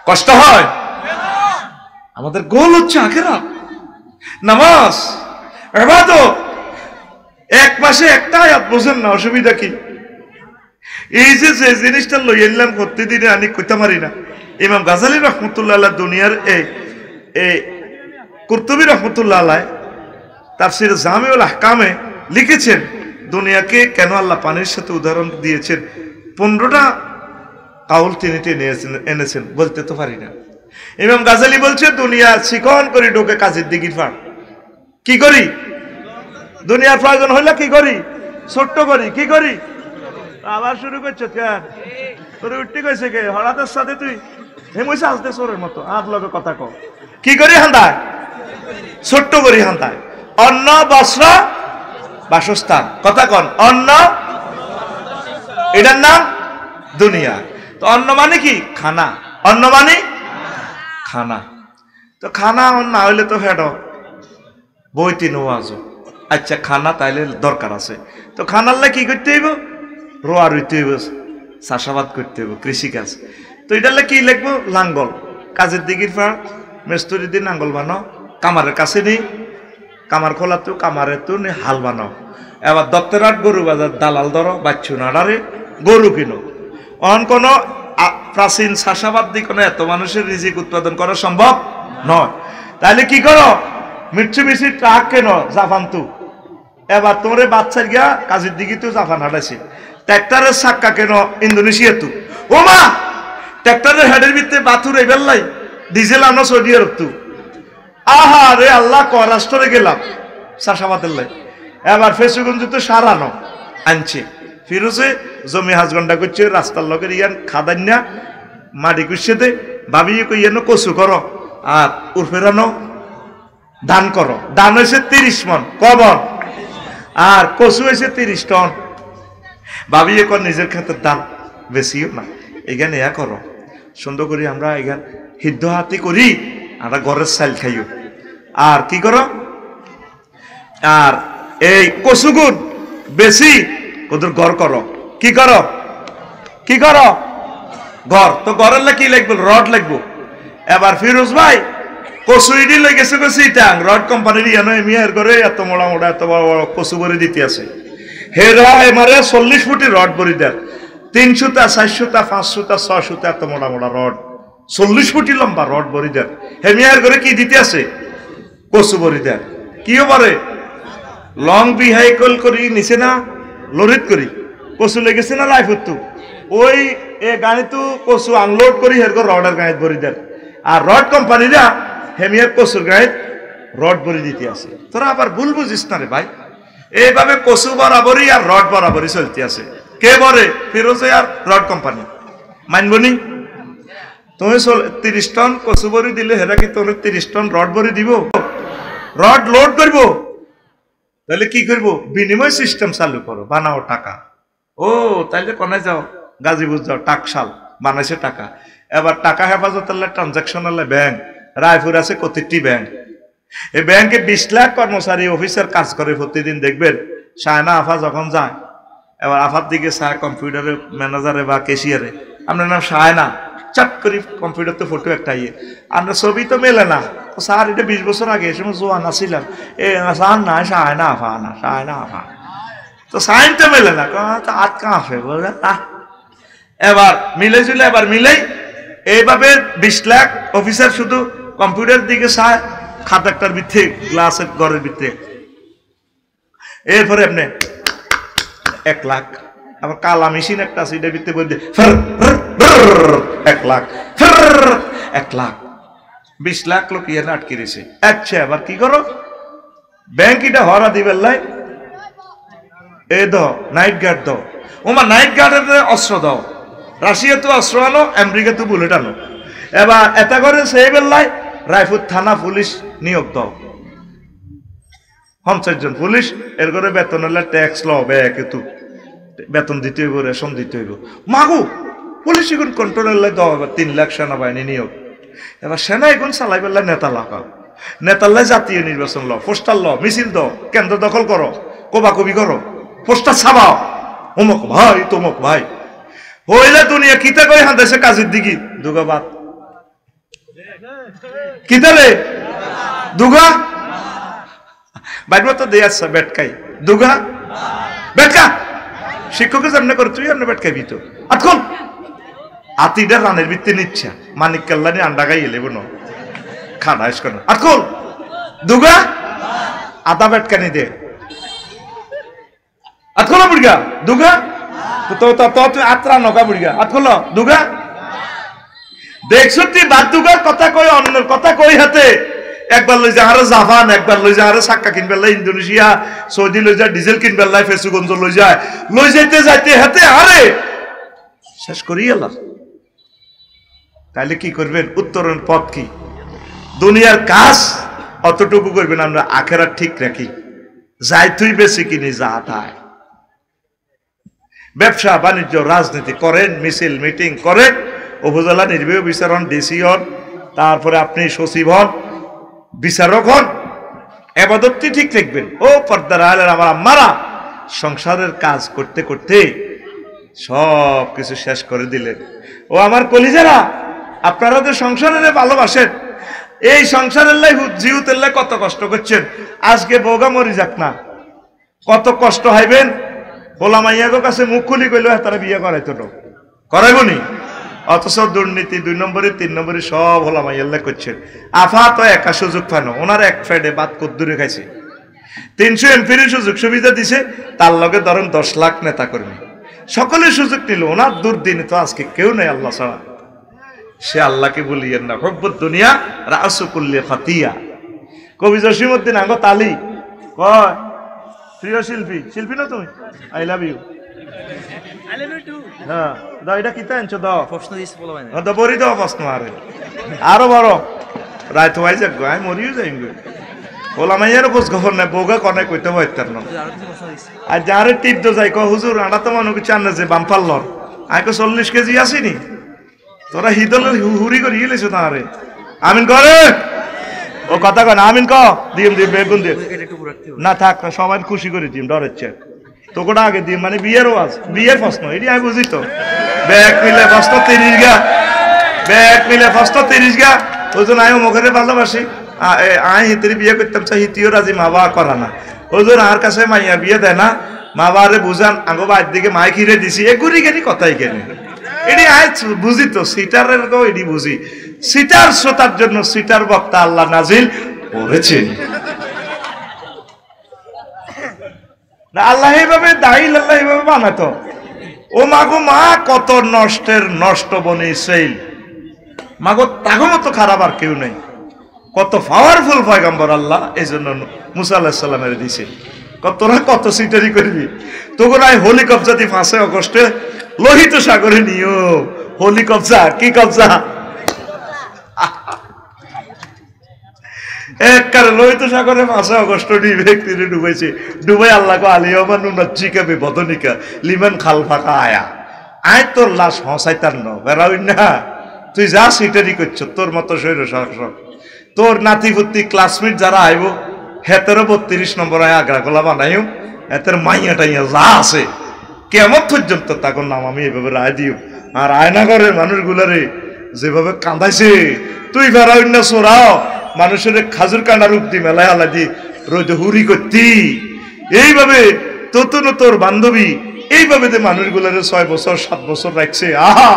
কষ্ট হয়। আমাদের গোল হচ্ছে আখিরাত, নামাজ, ইবাদত। এক মাসে একটা আয়াত বোঝেন না, অসুবিধা কি? এই যে জিনিসটা লই এলাম প্রতিদিনে আনি কইতে পারি না। ইমাম গাজালি রহমতুল্লাহ আলাইহ দুনিয়ার এই কুরতুবী রহমতুল্লাহ আলাইহ তাফসীর জামিউল আহকামে লিখেছেন দুনিয়াকে কেন আল্লাহ পানির সাথে উদাহরণ দিয়েছেন। 15টা কাউল তিনি এনেছেন, বলতে তো পারি না। ইমাম গাজালি বলছে দুনিয়া চিকন করে ঢোকে কাজের দিকির ফাড়। কি করি? দুনিয়ার প্রয়োজন হইলে কি করি? ছোট্ট করি। কি করি? আবার শুরু করছো কেন? তোর উঠতে কইছে কে? হঠাৎ সাথে তুই হেমুইছে আসতে চোরের মতো আর লগে কথা কও। কি করি? হান্দায় ছোট্ট করি, হান্দায় অন্ন বস্ত্র বাসস্থান। কথা কন, অন্ন, এটার নাম দুনিয়া। তো অন্ন মানে কি? খানা। অন্ন মানে খানা। তো খানা না হইলে তো ফেড বইতি নোয়াজ। আচ্ছা খানা তাইলে দরকার আছে, তো খানার কি করতে হইব? রোয়া রইতে হইব, চাষাবাদ করতে হইব, কৃষিকাজ। তো এটার কি লিখবো? লাঙ্গল। কাজের দিকির পর মেস্তরি দিয়ে নাঙ্গল বানো, কামারের কাছে নেই কামার খোলা তো কামারে তো হাল বানাও, এবার দত্তরাট গরু বাজার দালাল ধরো, বাচ্চু নাড়ারে গরু কিনো। অন কোনো প্রাচীন চাষাবাদ দিয়ে কোনো এত মানুষের রিজিক উৎপাদন করা সম্ভব নয়। তাহলে কি করো, মিটসুবিশি ট্রাক কেন জাপান তু, এবার তোমার বাচ্চার গিয়া কাজের দিকে তো জাপান হাঁটাইছে। ট্র্যাক্টরের চাক্কা কেন ইন্দোনেশিয়া তু, ও মা ট্র্যাক্টরের হেডের ভিতরে বাথুর এবার লাই ডিজেল আনো সৌদি আরব তু। আহা রে আল্লাহ, রাষ্ট্রে গেলাম চাষাবাদের লাই। এবার ফেসুগঞ্জ তো সারানো আনছে, ফিরোজে জমি হাজগন্ডা করছে, রাস্তার লোকের ইয়ান খাদান না মাটি কুষে দে, ভাবিয়ে কইয়ানো কচু করো আর উর্ফেরানো ধান করো। ধান হয়েছে 30 মন কবন, আর কচু হয়েছে 30 টন। ভাবিয়ে কর নিজের ক্ষেতের ধান বেশিও না, এখানে এ করো সুন্দর করি আমরা এখান হিদ্ধ হাতি করি, আমরা ঘরের চাল খাইও। আর কি করো, আর এই কচুগুন বেশি ওদের ঘর করো। কি করো, কি করো, ঘর তো ঘরের কি লাগবে, রড লাগবো। এবার ফিরোজ ভাই কচু ইডি লই গেছে সিটাং রড কোম্পানির ইয়ানো এমিয়ার করে এত মোড়া মোড়া এত বড় বড় কচু ভরে দিতে আছে। হেরা এমারে 40 ফুটি রড ভরি দেয়, 3 সুতা 4 সুতা 5 সুতা 6 সুতা এত মোড়া মোড়া রড, 40 ফুটি লম্বা রড ভরি দেয়। হেমিয়ার করে কি দিতে আছে, কচু ভরি দেয়। কিও পারে লং বিহাইকল করি নিচে না লরিত করি কচু লেগেছে না লাইফ তো ওই এ গাড়ি তো কচু আনলোড করি হেরকম রডের গাড়ি ভরি দেয়। আর রড কোম্পানিরা হেমিয়ার কচুর গাড়ি রড ভরি দিতে আছে। তোরা আবার ভুল বুঝিস না রে ভাই, এইভাবে কচু বরাবরই আর রড বরাবরই চলতে আছে। কে বলে, ফিরোজে আর রড কোম্পানি মানবনি। তুমি 30 টন কচু ভরি দিলে হেরা কি তোর 30 টন রড ভরি দিব, রড লোড করবো। তাহলে কি করবো, বিনিময় সিস্টেম চালু করো, বানাও টাকা। ও তাইলে কোনে যাও, গাজীপুর যাও, টাকশাল বানাইছে টাকা। এবার টাকা হেফাজত ট্রানজাকশন ব্যাংক রায়পুর আছে প্রতিটি ব্যাংক। এই ব্যাংকে 20 লাখ কর্মচারী অফিসার কাজ করে প্রতিদিন। দেখবেন সায়না আফা যখন যায়, এবার আফার দিকে চায় কম্পিউটারে ম্যানেজারে বা ক্যাশিয়ারে, আপনার নাম সায়না, চট করি কম্পিউটার তো ফটো একটা ইয়ে, আমরা ছবি তো মেলে না। স্যার এটা 20 বছর আগে এসে জোয়ান আসছিলাম, স্যার না সায়না আফা না সায়না আফা, তো সাইন তো মেলে না, আট কাঁফে বলে না। এবার মিলে জুলে এবার মিলেই এইভাবে 20 লাখ অফিসার শুধু কম্পিউটার দিকে চায়, খাতাটার ভিতরে গ্লাসের ঘরের ভিতরে। এরপরে আপনি 1 লাখ, আবার কালা মেশিন একটা আছে এটার ভিতরে বলতে 1 লাখ 1 লাখ 20 লাখ লোক ইয়ার আটকে রয়েছে। আচ্ছা এবার কি করো, ব্যাংক এটা হরা দিবেন লাই, এ দাও নাইট গার্ড দাও, ওমা নাইট গার্ডের অস্ত্র দাও, রাশিয়া তো অস্ত্র আনো, আমেরিকা তো বুলেট আনো। এবার এটা করে সেই বেলায় রায়পুর থানা পুলিশ নিয়োগ দাও, 50 জন পুলিশ। এর করে বেতন হলে ট্যাক্স ল কিন্তু বেতন দিতে হইব, রেশন দিতে হইব। মাগু পুলিশ এখন কন্ট্রোলের দাও, এবার 3 লাখ সেনাবাহিনী নিয়োগ। এবার সেনা এখন চালাই বেলা নেতা লাগাও, নেতাল্লাই জাতীয় নির্বাচন ল, পোস্টার ল, মিছিল দাও, কেন্দ্র দখল করো, কবি করো, পোস্টার ছাপাও, অমুক ভাই তমুক ভাই হইলে দুনিয়া কিতা কই হাঁদেছে কাজের দিকে দুগাবাদ কিতালে দুগা বাইরে তো দিয়ে আসছে বেটকাই দুগা বেটকা শিক্ষকের সামনে করে তুই আপনি বেটকাইবি তো আতখন আতিটা রানের ভিত্তি নিচ্ছা মানিক কাল্লানি আন্ডা গাই এলে বোন খানা এস কেন আতখন দুগা আদা বেটকানি দে আতখন বুড়িগা দুগা তো তুই আত্রা নগা বুড়িগা আতখন দুগা দেখছো তুই বাদ দুগার কথা কই অন্যের কথা কই হাতে একবার লই যা আরে জাপান একবার লই যা আরে সাক্কা কিনবে লাই ইন্দোনেশিয়া সৌদি লই যা ডিজেল কিনবে লাই ফেসুগঞ্জ লই যায় লই যাইতে যাইতে হাতে আরে শেষ করি আল্লাহ তাহলে কি করবেন উত্তরণ পথ কি দুনিয়ার কাজ অতটুকু করবেন আমরা আখেরাত ঠিক রাখি যাই তুই বেশি কিনি যা তাই ব্যবসা বাণিজ্য রাজনীতি করেন মিছিল মিটিং করেন উপজেলা নির্বাহী বিচার হন ডিসি হন তারপরে আপনি সচিব হন বিচারক হন এবাদতটি ঠিক রাখবেন ও পর্দার আলের আমার আম্মারা সংসারের কাজ করতে করতে সব কিছু শেষ করে দিলেন ও আমার কলিজারা আপনারা তো সংসারে ভালোবাসেন এই সংসারের লাই জিউতের লাই কত কষ্ট করছেন, আজকে বউগা মরি যাক না কত কষ্ট হইবেন। বলা মাইয়াগো কাছে মুখ খুলি কইলো তারা বিয়ে করাইতো না, করাইব নি? অথচ দুর্নীতি 2 নম্বরে 3 নম্বরে সব হলা মাইয়াল্লা করছেন। আফা তো একা সুযোগ পানো, ওনার এক ফ্রেডে বাদ কদ্দুরে খাইছে, 300 এমপির সুযোগ সুবিধা দিছে, তার লগে ধরেন 10 লাখ নেতা কর্মী সকলে সুযোগ নিল, ওনার দুর্দিনে তো আজকে কেউ নেই আল্লাহ ছাড়া। সে আল্লাহকে বলিয়েন না, হব্বুদ দুনিয়া রাসু কুল্লি ফাতিয়া। কবি জসিমউদ্দিন আঙ্গ তালি কয়, প্রিয় শিল্পী, শিল্পী না তুমি? I love you. হ্যাঁ দাও, এটা কিতা আনছো দাও, প্রশ্ন দিস বলো মানে দাও, বরি দাও প্রশ্ন আরে আরো বড় রাত হই যাক গো, আমি মরিও যাইম গো। ওলা মাইয়ার খোঁজ খবর নাই, বউগা কনে কইতে পারতাম না। আর যারে টিপ দো যাই কো হুজুর আড়া তো মনে করছে আন্না যে বাম্পার লর আই কো 40 কেজি আসিনি, তোরা হিদলের হুরি করে গেলেছো তারে। আমিন করে ও কথা কয় না, আমিন ক দিম দিম বেগুন দিম না থাক না, সবাই খুশি করে দিম, ডরেচ্ছে তোকোটা আগে দিম মানে বিয়ের ওয়াজ, বিয়ের প্রশ্ন এটি আমি বুঝি তো। ব্যাগ মিলে প্রশ্ন 30 গা, ব্যাগ মিলে প্রশ্ন 30 গা, ওই জন্য আমি মুখে ভালোবাসি। আই হিতের বিয়ে করতাম চাই, হিতিও রাজি, মা বাবা করা না। ওই জন্য আর কাছে মাইয়া বিয়ে দেয় না, মা বাবারে বুঝান আগে বাড়ির দিকে মাই খিরে দিছি, এ ঘুরি গেলি কথাই কেনে এটি আই বুঝি তো। সিটারের গো এটি বুঝি, সিটার শ্রোতার জন্য সিটার বক্তা আল্লাহ নাজিল করেছেন। আল্লাহ এইভাবে দায়ী, আল্লাহ এইভাবে বানাতো। ও মাগো মা কত নষ্টের নষ্ট বনে সেই মাগো, তাগো মতো খারাপ আর কেউ নেই। কত পাওয়ারফুল পয়গম্বর আল্লাহ, এই জন্য মুসা আলাইহিস সালামের দিছে। তোরা কত সিটারি করবি, তোরা হোলি কবজা দি 5 আগস্টে লোহিত সাগরে নিও। হোলি কবজা কি কবজা? একবারে লোহিত সাগরে 5 আগস্ট ব্যক্তিরে ডুবাইছে, ডুবাই আল্লাহ আলিয়মা নুনাজ্জিকা বিবদনিকা লিমান খালফাকা আয়া। আয় তোর লাশ হসাইতার ন বেড়াই না, তুই যা সিটারি করছ তোর মতো শৈর শাসক, তোর নাতি পুত্তি ক্লাসমেট যারা আইব হেতেরও 32 নম্বর আয় আগ্রা গোলা বানাইও, হেতের মাইয়া টাইয়া যা আছে কেমন পর্যন্ত তখন নাম আমি এভাবে রায় দিও। আর আয়নাগরের মানুষগুলারে যেভাবে কাঁদাইছে, তুই বেড়াই না সোরাও মানুষের খাজুর কান্ডা রূপ দি মেলায় আলাদি রোদ হুরি করতি। এইভাবে তোর বান্ধবী এইভাবে যে মানুষগুলারে 6 বছর 7 বছর রাখছে। আহা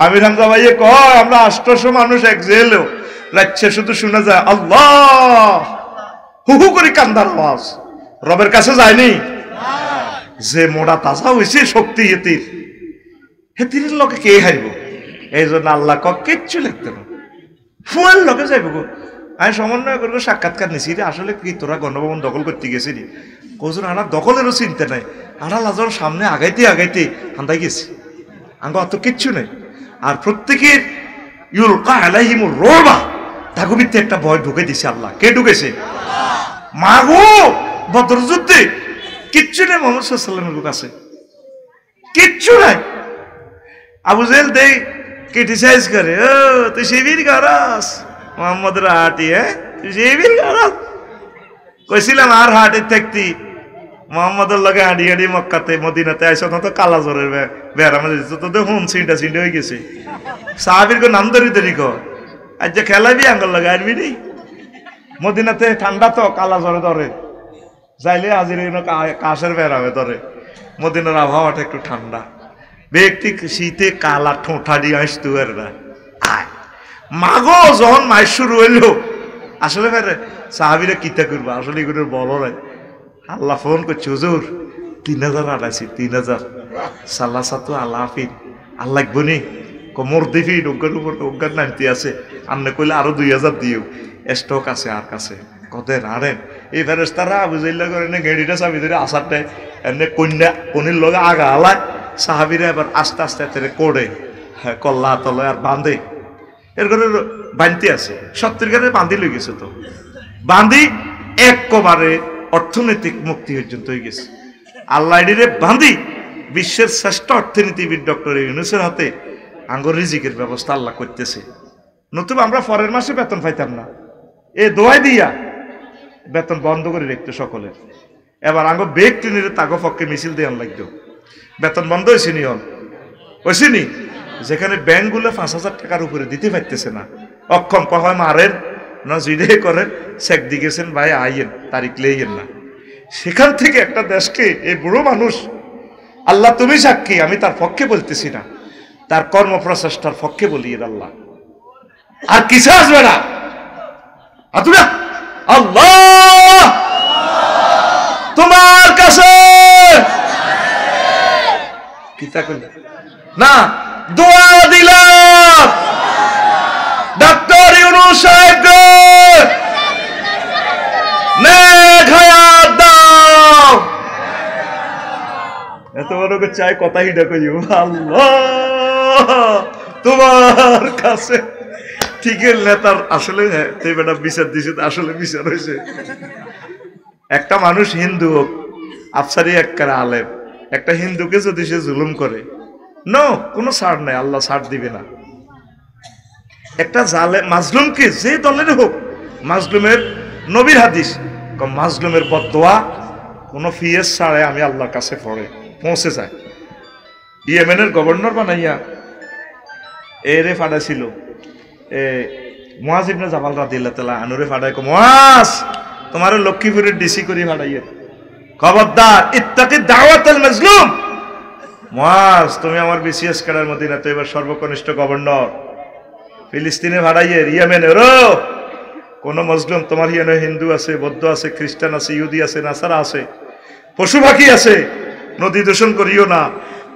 আমির হামজা ভাইয়ে কয় আমরা 800 মানুষ এক জেলে রাখছে, শুধু শোনা যায় আল্লাহ হু করে কান্দার আওয়াজ, রবের কাছে যায়নি। যে মোড়া তাজা হয়েছে শক্তি হেতির, হেতির লোকে কে হারিব? এই জন্য আল্লাহ কিচ্ছু লিখতে না, ফুয়ের লোকে যাইব গো। আমি সমন্বয় করবো সাক্ষাৎকার নিছি রে, আসলে কি তোরা গণভবন দখল করতে গেছিলি? কজন আনা দখলেরও চিন্তা নাই, আড়া লাজন সামনে আগাইতে আগাইতে হান্দাই গেছি, আঙ্গ অত কিচ্ছু নেই। আর প্রত্যেকের ইউলকা আলাইহিমুর রুবা, তাগুবিতে একটা ভয় ঢুকে দিছে আল্লাহ। কে ঢুকেছে? মাগো বদর যুদ্ধে কিচ্ছু নেই মুহাম্মদ সাল্লাল্লাহু আলাইহি ওয়াসাল্লামের কাছে, কিচ্ছু নাই। আবু জেহেল দেই ক্রিটিসাইজ করে, ও তুই শিবির গারাস মোহাম্মদের হাটি, তুই শিবির গারাস। কইছিলাম আর হাটে থাকতি মোহাম্মদের লগে হাঁটি হাঁটি মক্কাতে মদিনাতে আইসো না তো কালা জ্বরের বেড়া মাঝে তোদের হুন সিনটা সিনটা হয়ে গেছে। সাহাবির কো নাম ধরি ধরি কো আজ যে খেলাবি আঙ্গল লাগে আরবি নেই। মদিনাতে ঠান্ডা তো কালা জ্বরে ধরে, যাইলে হাজির কাশের বেড়াবে ধরে। মদিনার আবহাওয়াটা একটু ঠান্ডা, ব্যক্তি শীতে কালা ঠোঁটা দিয়ে আসতো এরা। আয় মাগো যখন মাস শুরু হইলো, আসলে সাহাবিরা কিতা করবো, আসলে এগুলোর বলো নাই। আল্লাহ ফোন করছে, হুজুর 3000 আড়াইছি, 3000 সাল্লা সাতু আল্লাহ হাফিদ আল্লাহ বনি কোমর দিফি ডোগার উপর ডোগার নামতে আছে, আন্নে কইলে আরো 2000 দিও, স্টক আছে আর কাছে কদের আরেন। এই ফেরেস্তারা বুঝাইলা করে না গেড়িটা চাবি ধরে আসারটাই এমনি কন্যা কনির লগে আগা আলায়। সাহাবিরা এবার আস্তে আস্তে তেরে কোড়ে কল্লা তলে আর বাঁধে, এর করে বাঁধতে আছে 70 গাড়ি বাঁধি লই গেছে। তো বাঁধি একবারে অর্থনৈতিক মুক্তি পর্যন্ত হয়ে গেছে। আল্লাহ এডিরে বাঁধি বিশ্বের শ্রেষ্ঠ অর্থনীতিবিদ ডক্টর ইউনূসের হাতে আঙ্গুর রিজিকের ব্যবস্থা আল্লাহ করতেছে। নতুবা আমরা পরের মাসে বেতন পাইতাম না, এ দোয়াই দিয়া বেতন বন্ধ করে রেখতে সকলের। এবার আঙ্গ ব্যক্তি নিলে তাগো পক্ষে মিছিল দেওয়ান লাগতো, বেতন বন্ধ হয়েছে নি হল হয়েছে নি। যেখানে ব্যাংকগুলো 5000 টাকার উপরে দিতে পারতেছে না, অক্ষম কয় মারেন না জিডে করেন চেক দিয়েছেন ভাই আইয়েন তারিখ লেইয়েন না। সেখান থেকে একটা দেশকে এই বুড়ো মানুষ, আল্লাহ তুমি সাক্ষী, আমি তার পক্ষে বলতেছি না, তার কর্মপ্রচেষ্টার পক্ষে বলি আল্লাহ, আর কিছু আসবে না। আল্লাহ তোমার কাছে কিতা কইল না দোয়া দিলাম ডাক্তার ইউনূস সাহেবকে নেক হায়াত দাও। এত বড় করে চাই কথাই ডাকইও আল্লাহ তোমার কাছে। ঠিকই নেতার আসলে বেটা বিচার দিছে, আসলে বিচার হয়েছে। একটা মানুষ হিন্দু হোক, আফসারি একটা আলেম, একটা হিন্দুকে যদি সে জুলুম করে নো কোনো ছাড় নাই, আল্লাহ ছাড় দিবে না। একটা মাজলুমকে যে দলের হোক, মাজলুমের নবীর হাদিস মাজলুমের বদদোয়া কোনো ফিয়েস ছাড়ে আমি আল্লাহর কাছে পৌঁছে যায়। ইয়েমেনের গভর্নর বানাইয়া এরে ফাড়াইছিল মুআজ ইবনে জাবাল রাদিয়াল্লাহু তাআলা আনুরে ফাড়াই মুআজ তোমার লক্ষ্মীপুরের ডিসি করে ফাড়াইয়ে, খবরদার ইত্তাকি দাওয়াতুল মাজলুম। মুআজ তুমি আমার বিসিএস কারার মদিনা তো এবার সর্বকনিষ্ঠ গভর্নর, ফিলিস্তিনে ফাড়াইয়ে ইয়েমেনের কোন মজলুম তোমার হিয়ানে হিন্দু আছে, বৌদ্ধ আছে, খ্রিস্টান আছে, ইহুদি আছে, নাসারা আছে, পশু পাখি আছে, নদী দূষণ করিও না,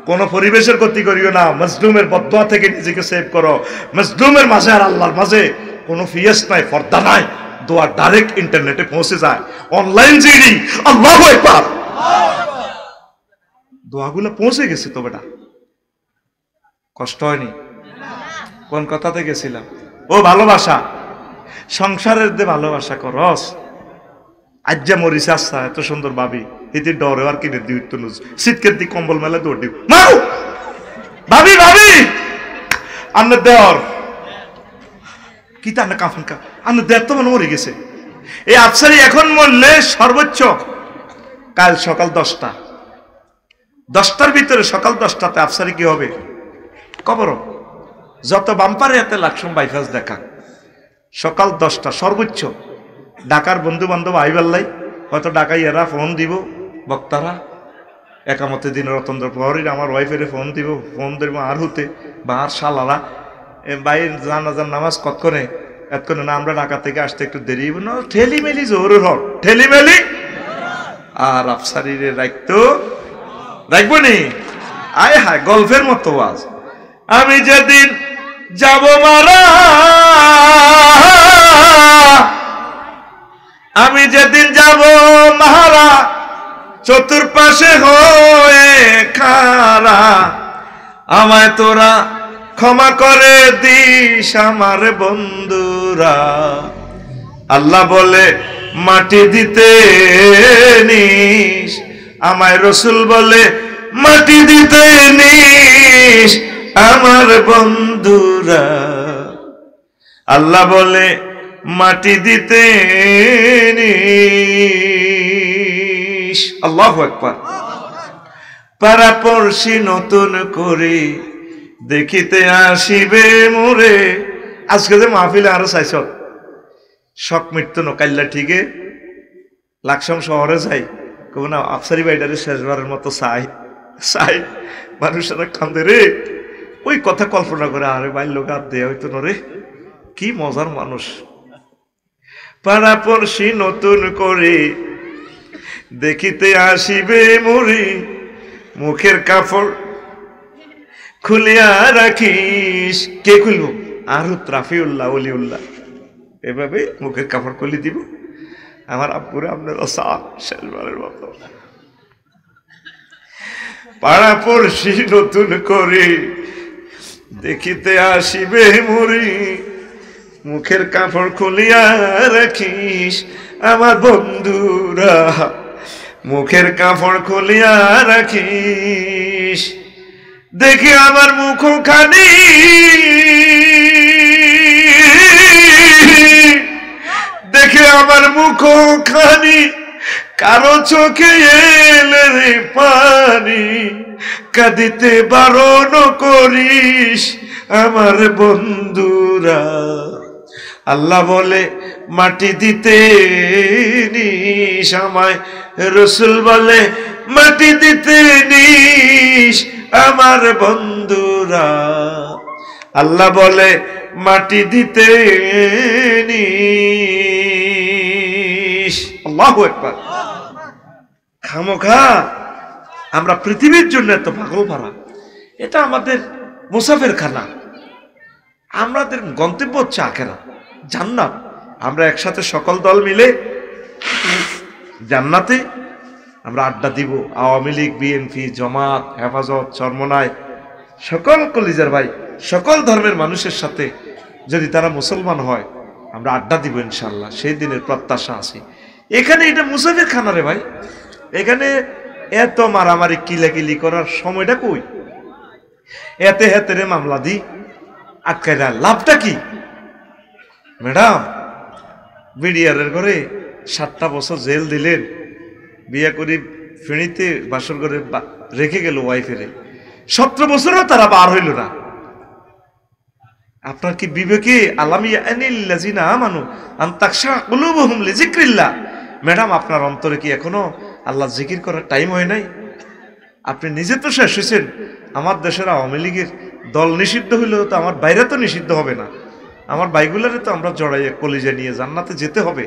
কোন পরিবেশের ক্ষতি করিও না, মজলুমের বদদোয়া থেকে নিজেকে সেভ করো। মজলুমের মাঝে আর আল্লাহর মাঝে কোনো ফিয়েস নাই, পর্দা নাই, দোয়া ডাইরেক্ট ইন্টারনেটে পৌঁছে যায়, অনলাইন জিডি। আল্লাহু আকবার, দোয়াগুলো পৌঁছে গেছে তো বেটা, কষ্ট হয়নি। কোন কথাতে গেছিলাম? ও ভালোবাসা, সংসারের যে ভালোবাসা করস, আজ্জা মরিস আসা এত সুন্দর ভাবি, এতে ডরে আর কিনে দিই তো লুজ শীতকের দিক কম্বল মেলা দৌড় দিও মাও ভাবি ভাবি আন্না দেওয়ার কি তা কাফন কা আন্না দেওয়ার তো মনে মরে গেছে। এই আফসারি এখন মরলে সর্বোচ্চ কাল সকাল 10টার ভিতরে, সকাল 10টাতে আফসারি কি হবে কবর, যত বাম্পারে এতে লাকসম বাইফাস দেখা, সকাল 10টা সর্বোচ্চ। ঢাকার বন্ধু বান্ধব আইবাল্লাই হয়তো ঢাকায় এরা ফোন দিব, বক্তারা একামতে দিন রতন্দ্র প্রহরীর আমার ওয়াইফের ফোন দিব আর হতে বা আর শালারা বাইর জানাজার নামাজ কতক্ষণে এতক্ষণে না আমরা ঢাকা থেকে আসতে একটু দেরি না, ঠেলিমেলি জোর হর ঠেলিমেলি। আর আফসারিরে রাখবো নি, আয় হায় গল্পের মতো আজ। আমি যেদিন যাব মারা, আমি যেদিন যাব মারা, চতুর্পাশে হয়ে খারা, আমায় তোরা ক্ষমা করে দিস আমার বন্ধুরা। আল্লাহ বলে মাটি দিতে নিস, আমায় রসুল বলে মাটি দিতে নিস আমার বন্ধুরা। আল্লাহ বলে মাটি দিতে নিস। আল্লাহু আকবার। পাড়াপড়শি নতুন করে দেখিতে আসিবে মোরে। আজকে যে মাহফিলে আরো চাইছ শখ মৃত্যু নকাইল্লা ঠিকে লাকসাম শহরে যাই কব না আফসারি বাইডারে শেষবারের মতো চাই মানুষেরা কান্দে রে, ওই কথা কল্পনা করে আরে বাইর লোক আর দেয়া হইতো না রে, কি মজার মানুষ। পাড়াপড়শি নতুন করে দেখিতে আসিবে মোরে, মুখের কাপড় খুলিয়া রাখিস। কে খুলব? আরো রাফিউল্লাহ ওলিউল্লাহ এভাবে মুখের কাপড় খুলে দিব। আমার আব্বুরে আপনারা শেষবারের মতো পাড়াপড়শি নতুন করে দেখিতে আসিবে মোরে, মুখের কাপড় খুলিয়া রাখিস আমার বন্ধুরা, মুখের কাপড় খুলিয়া রাখিস। দেখি আমার মুখ খানি, দেখে আমার মুখ খানি, কারো চোখে এলে রে পানি, কাঁদিতে বারণ করিস আমার বন্ধুরা। আল্লাহ বলে মাটি দিতে নিস আমায়, রসুল বলে মাটি দিতে নিস আমার বন্ধুরা। আল্লাহ বলে মাটি দিতে নিস। আল্লাহু আকবার। খামোখা আমরা পৃথিবীর জন্য এত পাগল ভরা, এটা আমাদের মুসাফের খানা। আমাদের গন্তব্য হচ্ছে আখেরাত, জান্নাত। আমরা একসাথে সকল দল মিলে জান্নাতে আমরা আড্ডা দিব। আওয়ামী লীগ, বিএনপি, জামাত, হেফাজত, চরমনায়, সকল কলিজার ভাই, সকল ধর্মের মানুষের সাথে যদি তারা মুসলমান হয় আমরা আড্ডা দিব ইনশাল্লাহ। সেই দিনের প্রত্যাশা আছে। এখানে এটা মুসাফির খানা রে ভাই, এখানে এত মারামারি কিলাকিলি করার সময়টা কই? এতে হেতে রে মামলা দি আটকায় লাভটা কি? ম্যাডাম বিডিআরের ঘরে 7টা বছর জেল দিলেন, বিয়ে করি ফেনীতে বাসর ঘরে রেখে গেল ওয়াইফেরে, 17 বছরও তারা বার হইল না। আপনার কি বিবেকে ম্যাডাম আপনার অন্তরে কি এখনো আল্লাহ জিকির করার টাইম হয় নাই? আপনি নিজে তো শেষ হয়েছেন। আমার দেশের আওয়ামী লীগের দল নিষিদ্ধ হইলেও তো আমার বাইরে তো নিষিদ্ধ হবে না। আমার বাইগুলারে তো আমরা জড়াইয়ে কলিজা নিয়ে জান্নাতে যেতে হবে।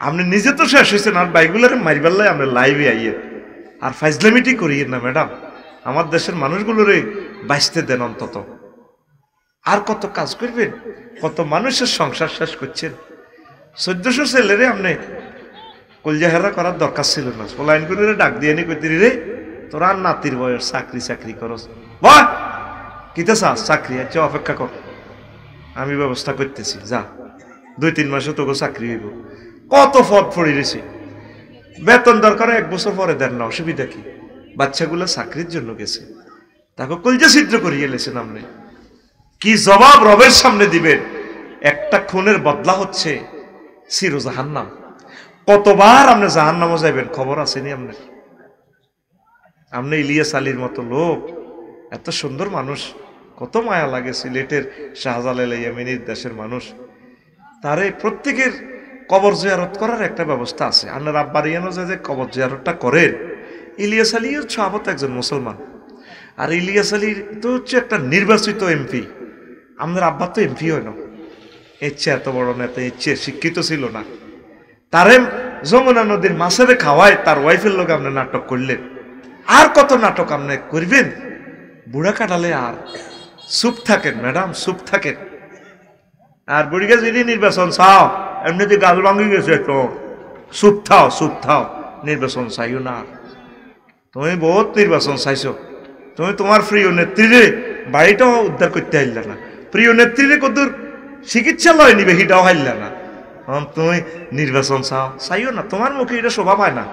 আপনি নিজে তো শেষ হয়েছেন, আর বাইগুলারে মারিবাল্লাই আমরা লাইভে আইয়ে আর ফাইজলামিটি করিয়ে না ম্যাডাম। আমার দেশের মানুষগুলোরে বাঁচতে দেন অন্তত। আর কত কাজ করবেন? কত মানুষের সংসার শেষ করছেন। 1400 ছেলেরে আপনি কলজাহেরা করার দরকার ছিল না। লাইন করে ডাক দিয়ে নি কইতে রে তোরা নাতির বয়স চাকরি করস, বাহ কিতে চাস চাকরি? আচ্ছা অপেক্ষা কর, আমি ব্যবস্থা করতেছি, যা 2-3 মাসে তোকে চাকরি হইব। কত পদ পড়ে রয়েছে, বেতন দরকার 1 বছর পরে দেন না, অসুবিধা কি? বাচ্চাগুলো চাকরির জন্য গেছে, তাকে কলজা ছিদ্র করিয়ে গেলেছেন আপনি। কি জবাব রবের সামনে দিবেন? একটা খুনের বদলা হচ্ছে চির জাহান্নাম। কতবার আপনি জাহান্নামে যাইবেন খবর আসেনি আপনার? আপনি ইলিয়াস আলীর মতো লোক, এত সুন্দর মানুষ, কত মায়া লাগে। সিলেটের শাহজালাল ইয়ামিনীর দেশের মানুষ, তারে প্রত্যেকের কবর জিয়ারত করার একটা ব্যবস্থা আছে। আপনার আব্বার ইয়ানো যে কবর জিয়ারতটা করেন, ইলিয়াস আলীও সাহাবত একজন মুসলমান। আর ইলিয়াস আলীর তো হচ্ছে একটা নির্বাচিত এমপি। আমাদের আব্বা তো এমপি হয় না, এর চেয়ে এত বড় নেতা, এর চেয়ে শিক্ষিত ছিল না। তারে যমুনা নদীর মাছেরে খাওয়ায় তার ওয়াইফের লোক আপনি নাটক করলেন। আর কত নাটক আপনি করবেন? বুড়া কাটালে আর চুপ থাকেন ম্যাডাম, চুপ থাকেন। আর বুড়িকে যদি নির্বাচন চাও, এমনিতে গাল ভাঙি গেছে, তো চুপ থাও, চুপ থাও, নির্বাচন চাইও না। তুমি বহুত নির্বাচন চাইছো, তুমি তোমার প্রিয় নেত্রীরে বাড়িটাও উদ্ধার করতে হারলে না, প্রিয় নেত্রীরে কতদূর চিকিৎসালয় নিবে সেটাও হারলে না। তুমি নির্বাচন চাইও না, তোমার মুখে এটা শোভা পায় না।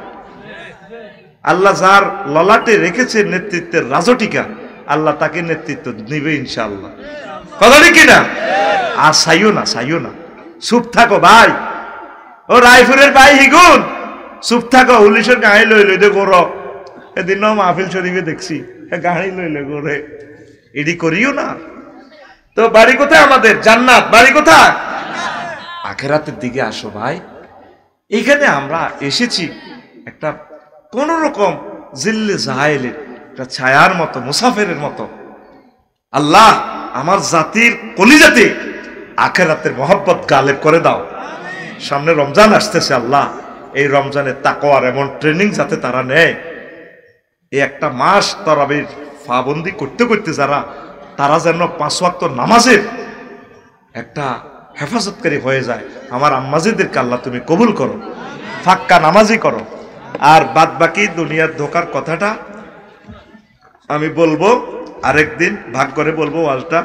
আল্লাহ যার ললাটে রেখেছে নেতৃত্বের রাজটিকা, আল্লাহ তাকে নেতৃত্ব নিবে ইনশাআল্লাহ। কথা ঠিক কিনা? আর চাইও না, চাইও না, চুপ থাকো ভাই। ও রায়পুরের ভাই হিগুন, চুপ থাকো। পুলিশের গাড়ি লইলে দে গোর, এদিন মাহফিল শরীফে দেখছি গাড়ি লইলে গোরে, এডি করিও না। তো বাড়ি কোথায় আমাদের? জান্নাত। বাড়ি কোথায়? আখেরাতের দিকে আসো ভাই। এখানে আমরা এসেছি একটা কোন রকম জিল্লে জাহাইলের একটা ছায়ার মতো, মুসাফিরের মতো। আল্লাহ আমার জাতির কলিজাতে আখেরাতের মহব্বত গালেব করে দাও। সামনে রমজান আসতেছে, আল্লাহ এই রমজানের তাকওয়ার এমন ট্রেনিং যাতে তারা নেয়। এই একটা মাস তারাবির পাবন্দি করতে করতে যারা, তারা যেন 5 ওয়াক্ত নামাজের একটা হেফাজতকারী হয়ে যায়। আমার আম্মাজিদেরকে আল্লাহ তুমি কবুল করো, ফাক্কা নামাজি করো। আর বাদ বাকি দুনিয়ার ধোকার কথাটা আমি বলবো আরেকদিন, ভাগ করে বলবো। ওয়াজটা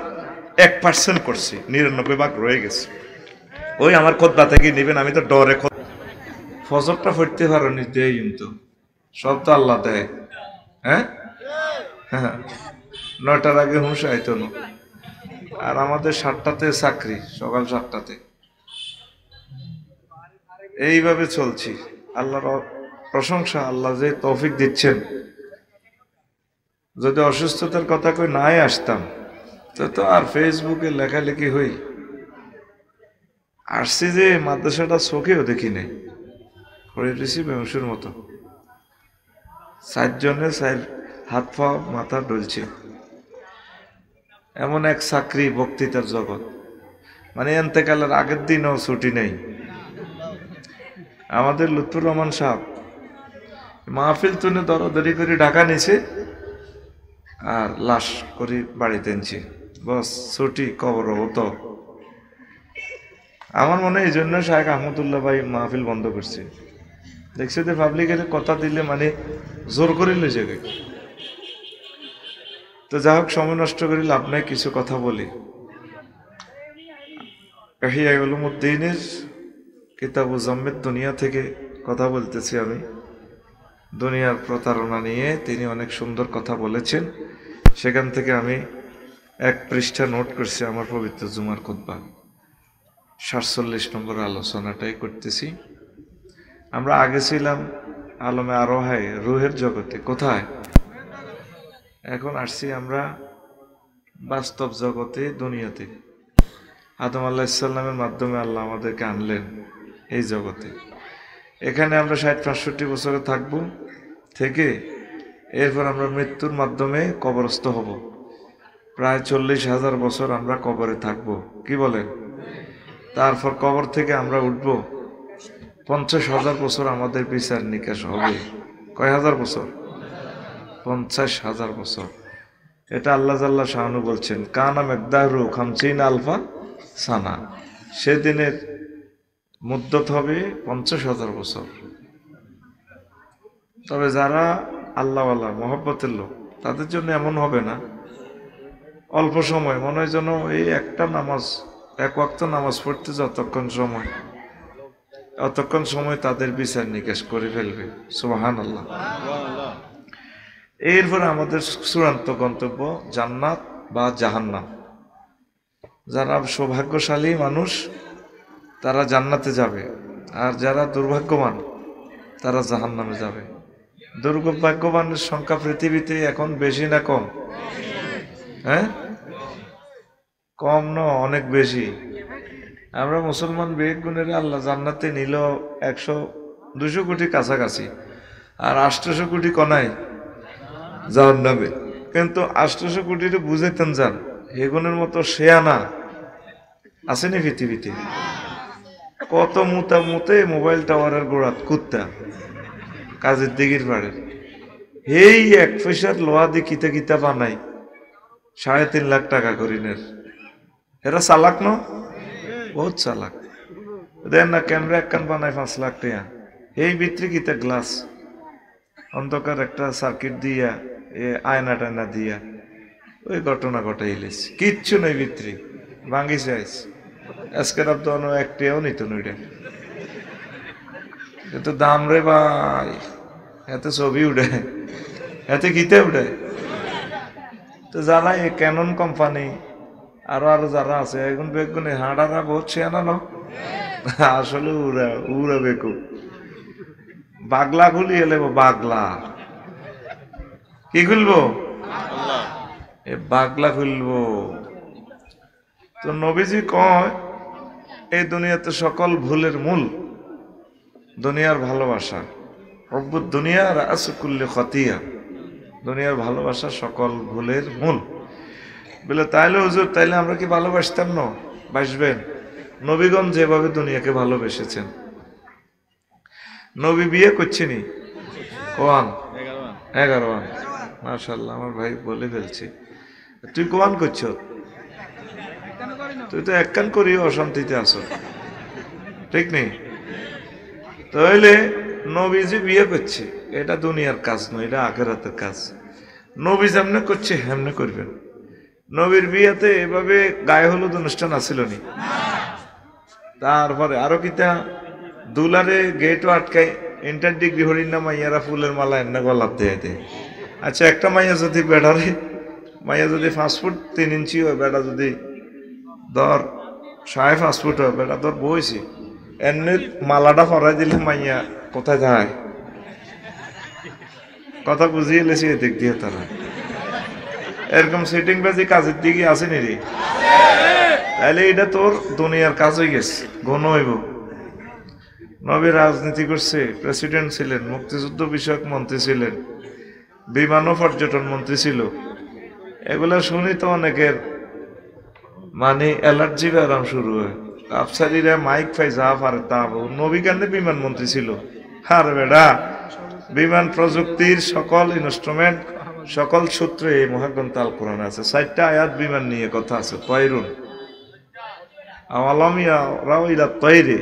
1% করছি, 99 রয়ে গেছে। ওই আমার খুতবা থেকে নেবেন, আমি তো ডরে। ফজরটা পড়তে পারো নি, দেয় কিন্তু সব তো আল্লাহ দেয়। হ্যাঁ, 9টার আগে হুঁশ আইতো না। আর আমাদের 7টাতে চাকরি, সকাল 7টাতে। এইভাবে চলছি। আল্লাহর প্রশংসা, আল্লাহ যে তৌফিক দিচ্ছেন। যদি অসুস্থতার কথা কই নাই আসতাম, তো আর ফেসবুকে লেখালেখি হই। আসছি যে মাদ্রাসাটা চোখেও দেখি নাই, পড়ে রয়েছি বেহুশের মতো। 4 জনে 4 হাত পা মাথা ডলছে। এমন এক চাকরি, বক্তৃতার জগৎ, মানে এন্তেকালের আগের দিনও ছুটি নেই। আমাদের লুৎফুর রহমান সাহেব মাহফিল তুলে দরদরি করে ঢাকা নিছে আর লাশ করে বাড়িতে এনেছে, বস ছুটি কবর হতো। আমার মনে হয় এই জন্য শাহেখ আহমদুল্লাহ ভাই মাহফিল বন্ধ করছে। দেখছে যে পাবলিকের কথা দিলে মানে জোর করে লই যাবে। তো যা হোক, সময় নষ্ট করি লাভ নাই, কিছু কথা বলি। ইহয়া উলুমুদ্দিনের কিতাব জাম্মেদ দুনিয়া থেকে কথা বলতেছি আমি। দুনিয়ার প্রতারণা নিয়ে তিনি অনেক সুন্দর কথা বলেছেন, সেখান থেকে আমি 1 পৃষ্ঠা নোট করছি আমার পবিত্র জুমার খুতবা। 47 নম্বর আলোচনাটাই করতেছি। আমরা আগে ছিলাম আলমে আরোহায়, রুহের জগতে। কোথায়? এখন আসছি আমরা বাস্তব জগতে, দুনিয়াতে। আদম আলাইহিস সালামের মাধ্যমে আল্লাহ আমাদেরকে আনলেন এই জগতে। এখানে আমরা 60-65 বছরে থাকব, থেকে এরপর আমরা মৃত্যুর মাধ্যমে কবরস্থ হব। প্রায় 40,000 বছর আমরা কবরে থাকব, কি বলেন? তারপর কবর থেকে আমরা উঠব, 50,000 বছর আমাদের বিচার নিকাশ হবে। কয় হাজার বছর? 50,000 বছর। এটা আল্লাহ জাল্লা শাহানু বলছেন, কানা মেকদারু 50 আলফা সানা। সেদিনের মুদ্দত হবে 50,000 বছর। তবে যারা আল্লাহওয়ালা, মহব্বতের লোক, তাদের জন্য এমন হবে না। অল্প সময়, মনে হয় যেন এই একটা নামাজ, 1 ওয়াক্ত নামাজ পড়তে যতক্ষণ সময়, অতক্ষণ সময় তাদের বিচার নিকাশ করে ফেলবে। সুবহানাল্লাহ। এরপরে আমাদের চূড়ান্ত গন্তব্য জান্নাত বা জাহান্নাম। যারা সৌভাগ্যশালী মানুষ তারা জান্নাতে যাবে, আর যারা দুর্ভাগ্যবান তারা জাহান্নামে যাবে। দুর্ভাগ্যবানের সংখ্যা পৃথিবীতে এখন বেশি না কম? হ্যাঁ, কম না, অনেক বেশি। আমরা মুসলমান বিবেক গুণের আল্লাহ জান্নাতে নিল 100-200 কোটি কাছাকাছি, আর 800 কোটি কনায় জাহান্নামে। কিন্তু 800 কোটির বুঝাইতেন যান, হেগুনের মতো শেয়ানা আসেনি পৃথিবীতে। কত মুতা মুতে মোবাইল টাওয়ারের গোড়াত কুত্তা কাজের দিঘির পাড়ে, এই 1 পয়সার লোহা দিয়ে কিতা কিতা বানাই 3.5 লাখ টাকা করিনের। এরা চালাক ন, বহুত চালাক। দেন না ক্যামেরা একখান বানায় 5 লাখ টাকা, এই ভিতরে কিতা গ্লাস অন্ধকার একটা সার্কিট দিয়া, আয়না টায়না দিয়া ওই ঘটনা ঘটাইলেছে। কিচ্ছু নেই ভিতরে, ভাঙ্গি চাইছ আজকের তো একটাও নিত নইটা। কিন্তু দাম রে ভাই, এতে ছবি উঠে, এতে গীতে উঠে। তো যারা এই ক্যানন কোম্পানি আরো যারা আছে এখন বেগুনে হাঁটারা বহুত ছেনা ন, আসলে উড়া উড়া বেকু বাগলা খুলি এলে বাগলা কি খুলবো? এ বাগলা খুলবো। তো নবীজি কয় এই দুনিয়াতে সকল ভুলের মূল দুনিয়ার ভালোবাসা। হব্বুদ দুনিয়া রাসু কুল্লি খতিয়া, দুনিয়ার ভালোবাসা সকল ভুলের মূল। বলে তাইলে হুজুর, তাইলে আমরা কি ভালোবাসতাম না? বাসবেন। নবীগণ যেভাবে দুনিয়াকে ভালোবেসেছেন। নবী বিয়ে করছেনি কোয়ান 11 মাশাআল্লাহ, আমার ভাই বলে ফেলছি। তুই কোয়ান করছ? তুই তো একখান করিও অশান্তিতে আছো, ঠিক নেই? তাহলে নবীজি বিয়ে করছে, এটা দুনিয়ার কাজ নয়, এটা আখিরাতের কাজ। নবী যেমনে করছে হেমনে করবেন। নবীর বিয়েতে এভাবে গায়ে হলুদ অনুষ্ঠান আসিল নি? তারপরে আরো কিতা দুলারে গেটও আটকাই, ইন্টার ডিগ্রি হরিণ না মাইয়ারা ফুলের মালা এনে গলাপ দিয়ে দেয়। আচ্ছা, একটা মাইয়া যদি বেড়ারে, মাইয়া যদি 5 ফুট 3 ইঞ্চি হয়, বেড়া যদি ধর 5.5 ফুট হয়, বেড়া ধর বইছি, এমনি মালাটা ফরাই দিলে মাইয়া কোথায় যায়? কথা বুঝিয়ে লেছি এদিক দিয়ে তারা। এরকম সিটিং বাজি কাজের দিকে আসেনি রে? তাহলে এটা তোর দুনিয়ার কাজ হয়ে গেছে, গণ হইব। নবী রাজনীতি করছে, প্রেসিডেন্ট ছিলেন, মুক্তিযুদ্ধ বিষয়ক মন্ত্রী ছিলেন, বিমান ও পর্যটন মন্ত্রী ছিল। এগুলা শুনি তো অনেকের মানে অ্যালার্জি ব্যারাম শুরু হয়। আফসারিরা মাইক ফাই যা পারে তা। নবী কান্দে বিমান মন্ত্রী ছিল। আর বেড়া বিমান প্রযুক্তির সকল ইনস্ট্রুমেন্ট, সকল সূত্রে এই মহাগ্রন্থ আল কোরআন আছে। 4টা আয়াত বিমান নিয়ে কথা আছে। তয়রুন আওয়ালামিয়া রাও ইলা তয়রি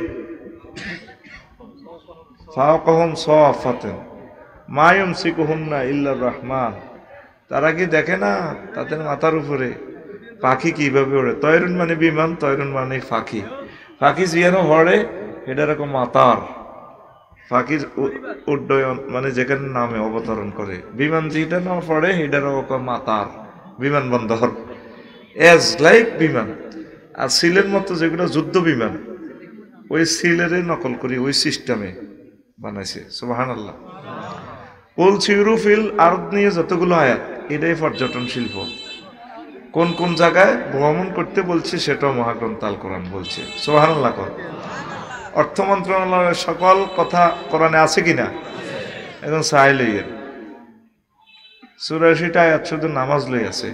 ফাওকাহুম সাওয়াফাতান মা ইউমসিকুহুন্না ইল্লার রহমান। তারা কি দেখে না তাদের মাথার উপরে পাখি কিভাবে ওড়ে? তয়রুন মানে বিমান, তয়রুন মানে পাখি। পাখি যেন হড়ে এটা এরকম মাতার পাখির উড্ডয়ন মানে যেখানে নামে অবতরণ করে। বিমান যেটা না পড়ে এটার মাতার বিমানবন্দর এজ লাইক বিমান। আর সিলের মতো যেগুলো যুদ্ধ বিমান, ওই সিলের নকল করি ওই সিস্টেমে বানাইছে। সুবহানাল্লাহ। কুল সিউরু ফিল আরদ নিয়ে যতগুলো আয়াত, এটাই পর্যটন শিল্প। কোন কোন জায়গায় ভ্রমণ করতে বলছে সেটাও মহাগ্রন্থ আল কোরআন বলছে। সুবহানাল্লাহ। অর্থ মন্ত্রণালয়ের সকল কথা কোরআনে আছে কিনা এখন চাইলেন। 84টা আয়াত শুধু নামাজ লই আছে।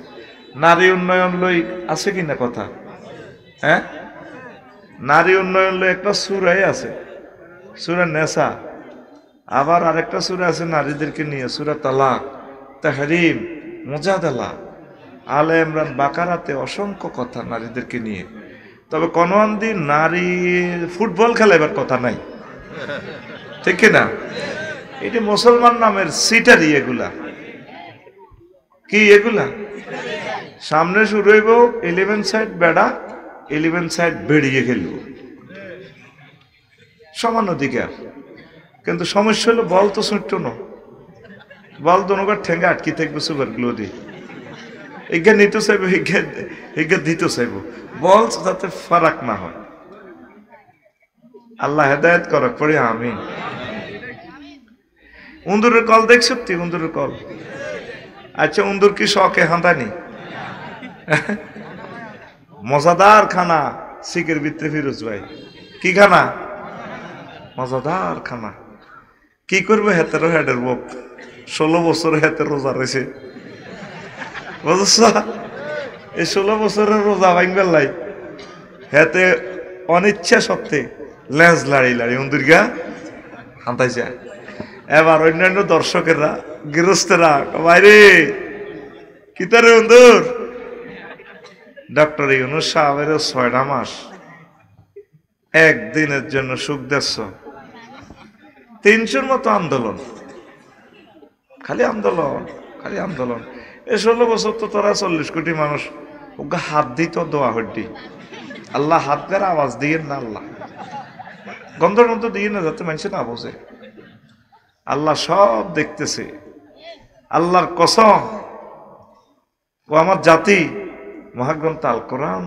নারী উন্নয়ন লই আছে কিনা কথা? হ্যাঁ, নারী উন্নয়ন লই একটা সূরাই আছে, সূরা নেসা। আবার আরেকটা সূরা আছে নারীদেরকে নিয়ে, সূরা তালাক, তাহরিম, মুজাদালা, আলে ইমরান, বাকারাতে অসংখ্য কথা নারীদেরকে নিয়ে। তবে কোনদিন নারী ফুটবল খেলাবার কথা নাই, ঠিক কিনা? এটি মুসলমান নামের সিটারি। এগুলা কি? এগুলা সামনে শুরু হইব 11 সাইড বেড়া, 11 সাইড বেরিয়ে খেলব, সমান অধিকার। কিন্তু সমস্যা হলো বল তো ছোট্ট না, বল দোনোকার ঠেঙ্গে আটকি থাকবে সুপার গ্লো দিয়ে। এগিয়ে নিতে চাইব, এগিয়ে দিতে চাইব, বল যাতে ফারাক না হয়। আল্লাহ হেদায়েত করক, পড়ি আমিন। উন্দুরের কল দেখ সত্যি, উন্দুরের কল। আচ্ছা, উন্দুর কি শখে হাঁদানি? মজাদার খানা শিখের ভিতরে ফিরোজ ভাই, কি খানা? মজাদার খানা। কি করবে? হেতেরও হেডের বুক 16 বছর হেতে রোজা রয়েছে, বুঝছ? এই 16 বছরের রোজা ভাঙবে লাই হেতে অনিচ্ছা সত্ত্বে লেজ লাড়ি লাড়ি উন্দুরগা হাঁটাই যায়। এবার অন্যান্য দর্শকেরা, গৃহস্থেরা, বাইরে কি তারে উন্দুর? ডক্টর ইউনূস সাহেবের 6টা মাস একদিনের জন্য সুখ দেশ। 300-র মতো আন্দোলন, খালি আন্দোলন, খালি আন্দোলন। এই 16 বছর তো তোরা 40 কোটি মানুষ ওকে হাত দিত দোয়া হড্ডি। আল্লাহ হাত গার আওয়াজ দিয়ে না, আল্লাহ গন্ধর মতো দিয়ে না, যাতে মানুষ না বোঝে। আল্লাহ সব দেখতেছে। আল্লাহর কসম, ও আমার জাতি, মহাগ্রন্থ আল কোরআন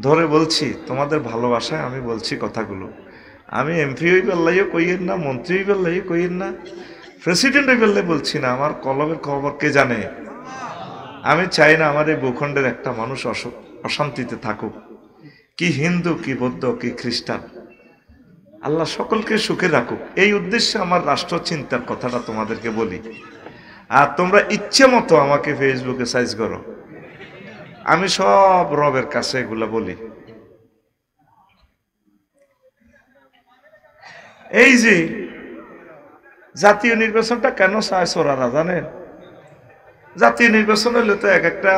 ধরে বলছি, তোমাদের ভালোবাসায় আমি বলছি কথাগুলো। আমি এমপি হই পেল্লাইও কইয়েন না, মন্ত্রী হই পেল্লাইও কইয়েন না, প্রেসিডেন্ট হই পেল্লাই বলছি না। আমার কলমের খবর কে জানে? আমি চাই না আমার এই ভূখণ্ডের একটা মানুষ অশান্তিতে থাকুক, কি হিন্দু, কি বৌদ্ধ, কি খ্রিস্টান। আল্লাহ সকলকে সুখে রাখুক, এই উদ্দেশ্যে আমার রাষ্ট্র চিন্তার কথাটা তোমাদেরকে বলি। আর তোমরা ইচ্ছে মতো আমাকে ফেসবুকে সাইজ করো, আমি সব রবের কাছে এগুলা বলি। এই যে জাতীয় নির্বাচনটা কেন চায় চোরারা জানেন? জাতীয় নির্বাচন হলে তো এক একটা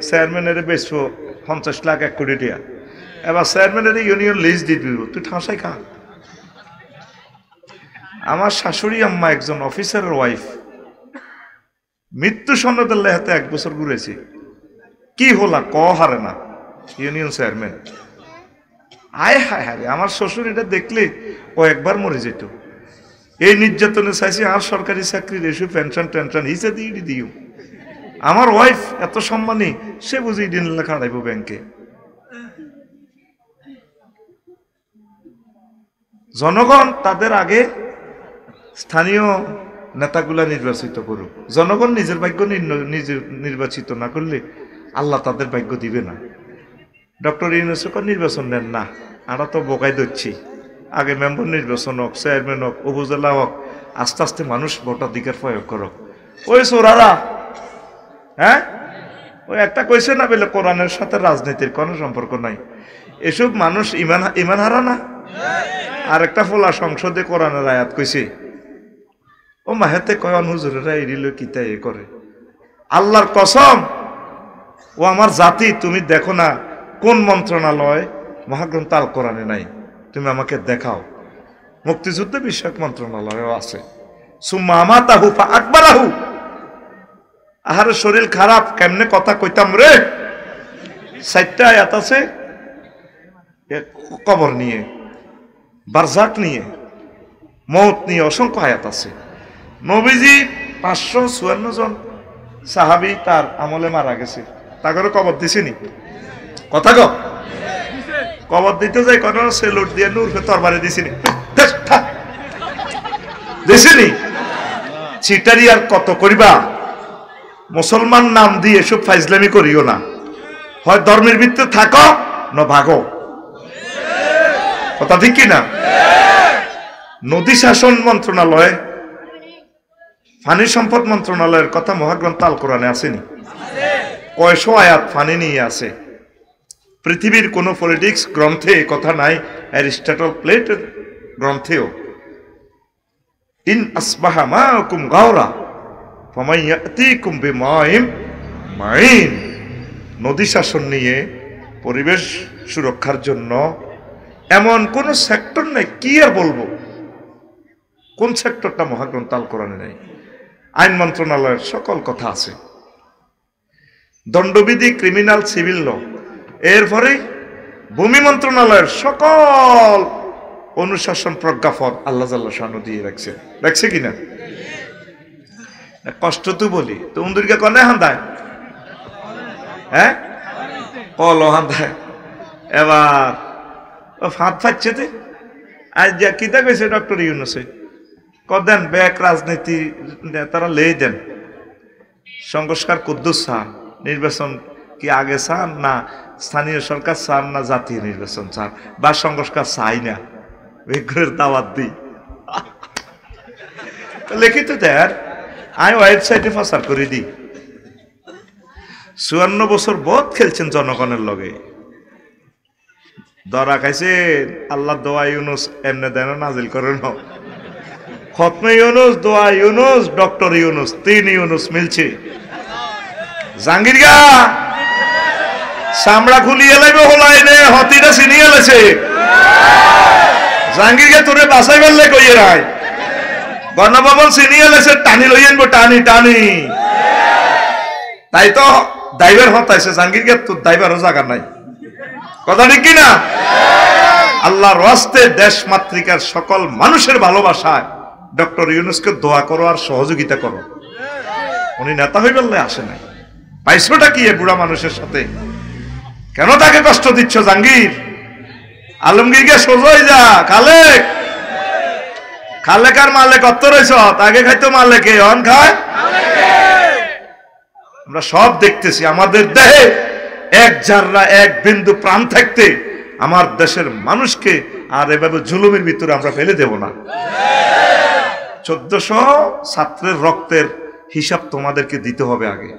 চেয়ারম্যানের বেশ 50 লাখ 1 কোটি টাকা। এবার চেয়ারম্যানের ইউনিয়ন লিস্ট দিয়ে দিব, তুই ঠাঁসাই খা। আমার শাশুড়ি আম্মা একজন অফিসারের ওয়াইফ, মৃত্যু সন্ন্যদের হাতে 1 বছর ঘুরেছি। কি হলা ক হারে না ইউনিয়ন চেয়ারম্যান। আয় হায় হারে, আমার শ্বশুর এটা দেখলে ও একবার মরে যেত। এই নির্যাতনে চাইছি আর সরকারি চাকরির এসে পেনশন টেনশন হিসে দিয়ে দিও। আমার ওয়াইফ এত সম্মানী, সে বুঝি দিন লেখা রাখবো ব্যাংকে। জনগণ তাদের আগে স্থানীয় নেতাগুলা নির্বাচিত করুক। জনগণ নিজের ভাগ্য নিজের নির্বাচিত না করলে আল্লাহ তাদের ভাগ্য দিবে না। ডক্টর ইউনূস নির্বাচন নেন না, আমরা তো বোকাই দিচ্ছি, আগে মেম্বার নির্বাচন হোক, চেয়ারম্যান হোক, উপজেলা হোক, আস্তে আস্তে মানুষ ভোটাধিকার প্রয়োগ করো। ওই সোরারা, হ্যাঁ, ওই একটা কইছে না বলে কোরআনের সাথে রাজনীতির কোনো সম্পর্ক নাই, এসব মানুষ ইমান হারা না। আর একটা ফোলা সংসদে কোরআনের আয়াত কইছে, ও মাহেতে কয়ন হুজুরেরা এরিল কিতা এ করে। আল্লাহর কসম, ও আমার জাতি, তুমি দেখো না কোন মন্ত্রণালয় মহাগ্রন্থ আল কোরআনে নাই, তুমি আমাকে দেখাও। মুক্তিযুদ্ধ বিষয়ক মন্ত্রণালয়ও আছে। সুম্মা আমাতাহু ফা আকবারাহু, আহারে শরীর খারাপ কেমনে কথা কইতাম রে। 4টা আয়াত আছে কবর নিয়ে, বারজাক নিয়ে, মৌত নিয়ে, অসংখ্য আয়াত আছে। নবীজি 554 জন সাহাবী তার আমলে মারা গেছে, তাকে কবর দিছিনি? কথা গো, কবর দিতে যাই কোন সেলুট দিয়ে নূর তরবারি দিছিনি? দিছিনি? চিটারি আর কত করিবা? মুসলমান নাম দিয়ে এসব ফাইজলামি করিও না, হয় ধর্মের ভিত্তিতে থাকো না ভাগো। কথা ঠিক কিনা? নদী শাসন মন্ত্রণালয়, পানি সম্পদ মন্ত্রণালয়ের কথা মহাগ্রন্থ আল কোরআনে আসেনি? কয়শো আয়াত পানি নিয়ে আছে। পৃথিবীর কোন পলিটিক্স গ্রন্থে কথা নাই, অ্যারিস্টটল প্লেটের গ্রন্থেও। In আসবাহা Makum গাওরা ফামাইয়াতিকুম বিমাইম mine. নদী শাসন নিয়ে, পরিবেশ সুরক্ষার জন্য এমন কোন সেক্টর নাই, কি আর বলবো, কোন সেক্টরটা মহাগ্রন্থ আল কোরআনে নাই? আইন মন্ত্রণালয়ের সকল কথা আছে, দণ্ডবিধি, ক্রিমিনাল, সিভিল ল, এরপরে ভূমি মন্ত্রণালয়ের সকল অনুশাসন প্রজ্ঞাপন আল্লাহ জাল্লা শানু দিয়ে রাখছে কিনা? কষ্ট তো বলি, তো উন্দুরকে কনে হান্দায়, হ্যাঁ কল হান্দায়। এবার ও ফাঁদ ফাচ্ছে, আজ যা কিতা কইছে ডক্টর ইউনূসে, দেন ব্যাক রাজনীতি নেতারা লেই দেন, সংস্কার কুদ্দুস চান, নির্বাচন কি আগে চান না স্থানীয় সরকার চান না জাতীয় নির্বাচন চান, বা সংস্কার চাই না, বেগুনের দাওয়াত দিই লিখিত দেন, আমি ওয়েবসাইটে প্রচার করে দিই। 54 বছর বোধ খেলছেন জনগণের লগে, ধরা খাইছে আল্লাহ দোয়া ইউনূস এমনে দেন নাজিল করেন, খতমে ইউনূস, দোয়া ইউনূস, ডক্টর ইউনূস, 3 ইউনূস মিলছে। জাঙ্গির গা চামড়া খুলিয়ে লাগবে, হলাই নে হতিটা চিনিয়ে লেছে। জাঙ্গির গা তোরে বাসাই ফেললে কইয়ে রায়, গণভবন চিনিয়ে লেছে, টানি লই আনবো, টানি টানি। তাই তো ড্রাইভার হতাইছে, জাঙ্গির গা তোর ড্রাইভারও জায়গা নাই। কথা ঠিক কিনা? আল্লাহর ওয়াস্তে দেশ মাতৃকার সকল মানুষের ভালোবাসায় ডক্টর ইউনূসকে দোয়া করো আর সহযোগিতা করো। উনি নেতা হয়ে বললে আসে নাই, পাইছোটা কি এ বুড়া মানুষের সাথে? কেন তাকে কষ্ট দিচ্ছ? জাঙ্গির আলমগীরকে সোজই যা, খালেক খালেক আর মালেক অত রয়েছ, তাকে খাইতো মালেকে, অন খায়। আমরা সব দেখতেছি, আমাদের দেহে এক জাররা এক বিন্দু প্রাণ থাকতে আমার দেশের মানুষকে আর এভাবে জুলুমের ভিতরে আমরা ফেলে দেব না। 1400 ছাত্রের রক্তের হিসাব তোমাদেরকে দিতে হবে আগে।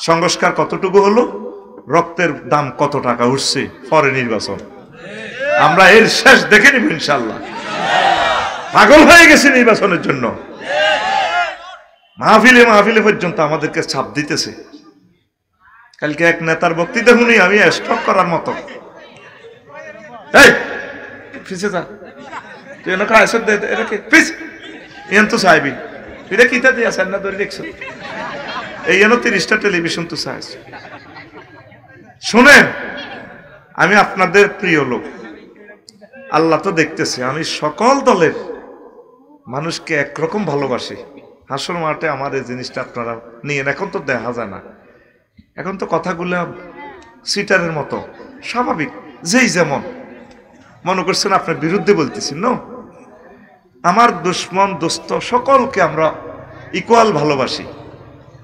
সংস্কার কতটুকু হলো, রক্তের দাম কত টাকা উঠছে, পরে নির্বাচন আমরা এর শেষ দেখে নিব ইনশাল্লাহ। পাগল হয়ে গেছে নির্বাচনের জন্য, মাহফিলে মাহফিলে পর্যন্ত আমাদেরকে ছাপ দিতেছে। কালকে এক নেতার বক্তৃতা শুনি আমি স্টক করার মতো, এই ফিসে যা তুই এনে খাইছ দে, এটা কি ফিস এন তো চাইবি, এটা কিতা দিয়ে আসেন না ধরে দেখছ, এই এনে 30টা টেলিভিশন তো চাইছ। শুনেন, আমি আপনাদের প্রিয় লোক, আল্লাহ তো দেখতেছে আমি সকল দলের মানুষকে একরকম ভালোবাসি। হাসর মাঠে আমার এই জিনিসটা আপনারা নিয়ে, এখন তো দেখা যায় না, এখন তো কথাগুলো সিটারের মতো স্বাভাবিক, যেই যেমন মনে করছেন আপনার বিরুদ্ধে বলতেছি। ন, আমার দুশ্মন দোস্ত সকলকে আমরা ইকুয়াল ভালোবাসি,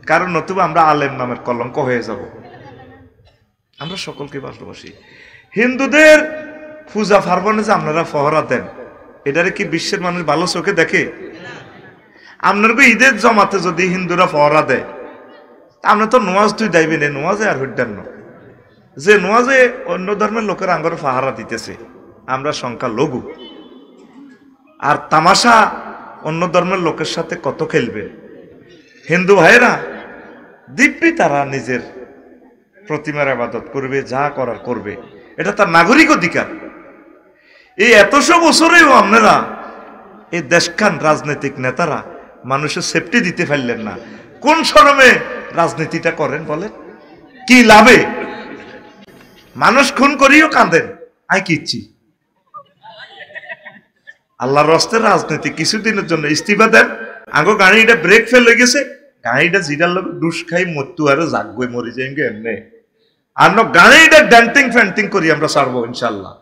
কারণ নতুবা আমরা আলেম নামের কলঙ্ক হয়ে যাব। আমরা সকলকে ভালোবাসি। হিন্দুদের পূজা পার্বণে যে আপনারা ফহরা দেন, এটারে কি বিশ্বের মানুষ ভালো চোখে দেখে? আপনার ঈদের জমাতে যদি হিন্দুরা ফহরা দেয়, আমরা তো নোয়াজ তুই দাইবেন, নোয়াজে আর হইতেন না, যে নোয়াজে অন্য ধর্মের লোকের আঙ্গর পাহারা দিতেছে, আমরা সংখ্যা লঘু। আর তামাশা অন্য ধর্মের লোকের সাথে কত খেলবে। হিন্দু ভাইয়েরা দিব্যি তারা নিজের প্রতিমার ইবাদত করবে, যা করার করবে, এটা তার নাগরিক অধিকার। এই এতশো বছরেও আপনারা এই দেশখান রাজনৈতিক নেতারা মানুষের সেফটি দিতে পারলেন না। কোন শরমে রাজনীতিটা করেন বলেন? কি লাভে? মানুষ খুন করিও কাঁদেন, আই কিচ্ছি। আল্লাহর রাস্তায় রাজনীতি কিছুদিনের জন্য ইস্তিফা দেন। আগো গাড়িটা ব্রেক ফেল হয়ে গেছে, গাড়িটা জিরার লোক ডুস খাই মরতু আরো জাগবই মরি যাই এমনি। আর গাড়িটা ড্যান্টিং ফ্যান্টিং করি আমরা ছাড়বো ইনশাল্লাহ।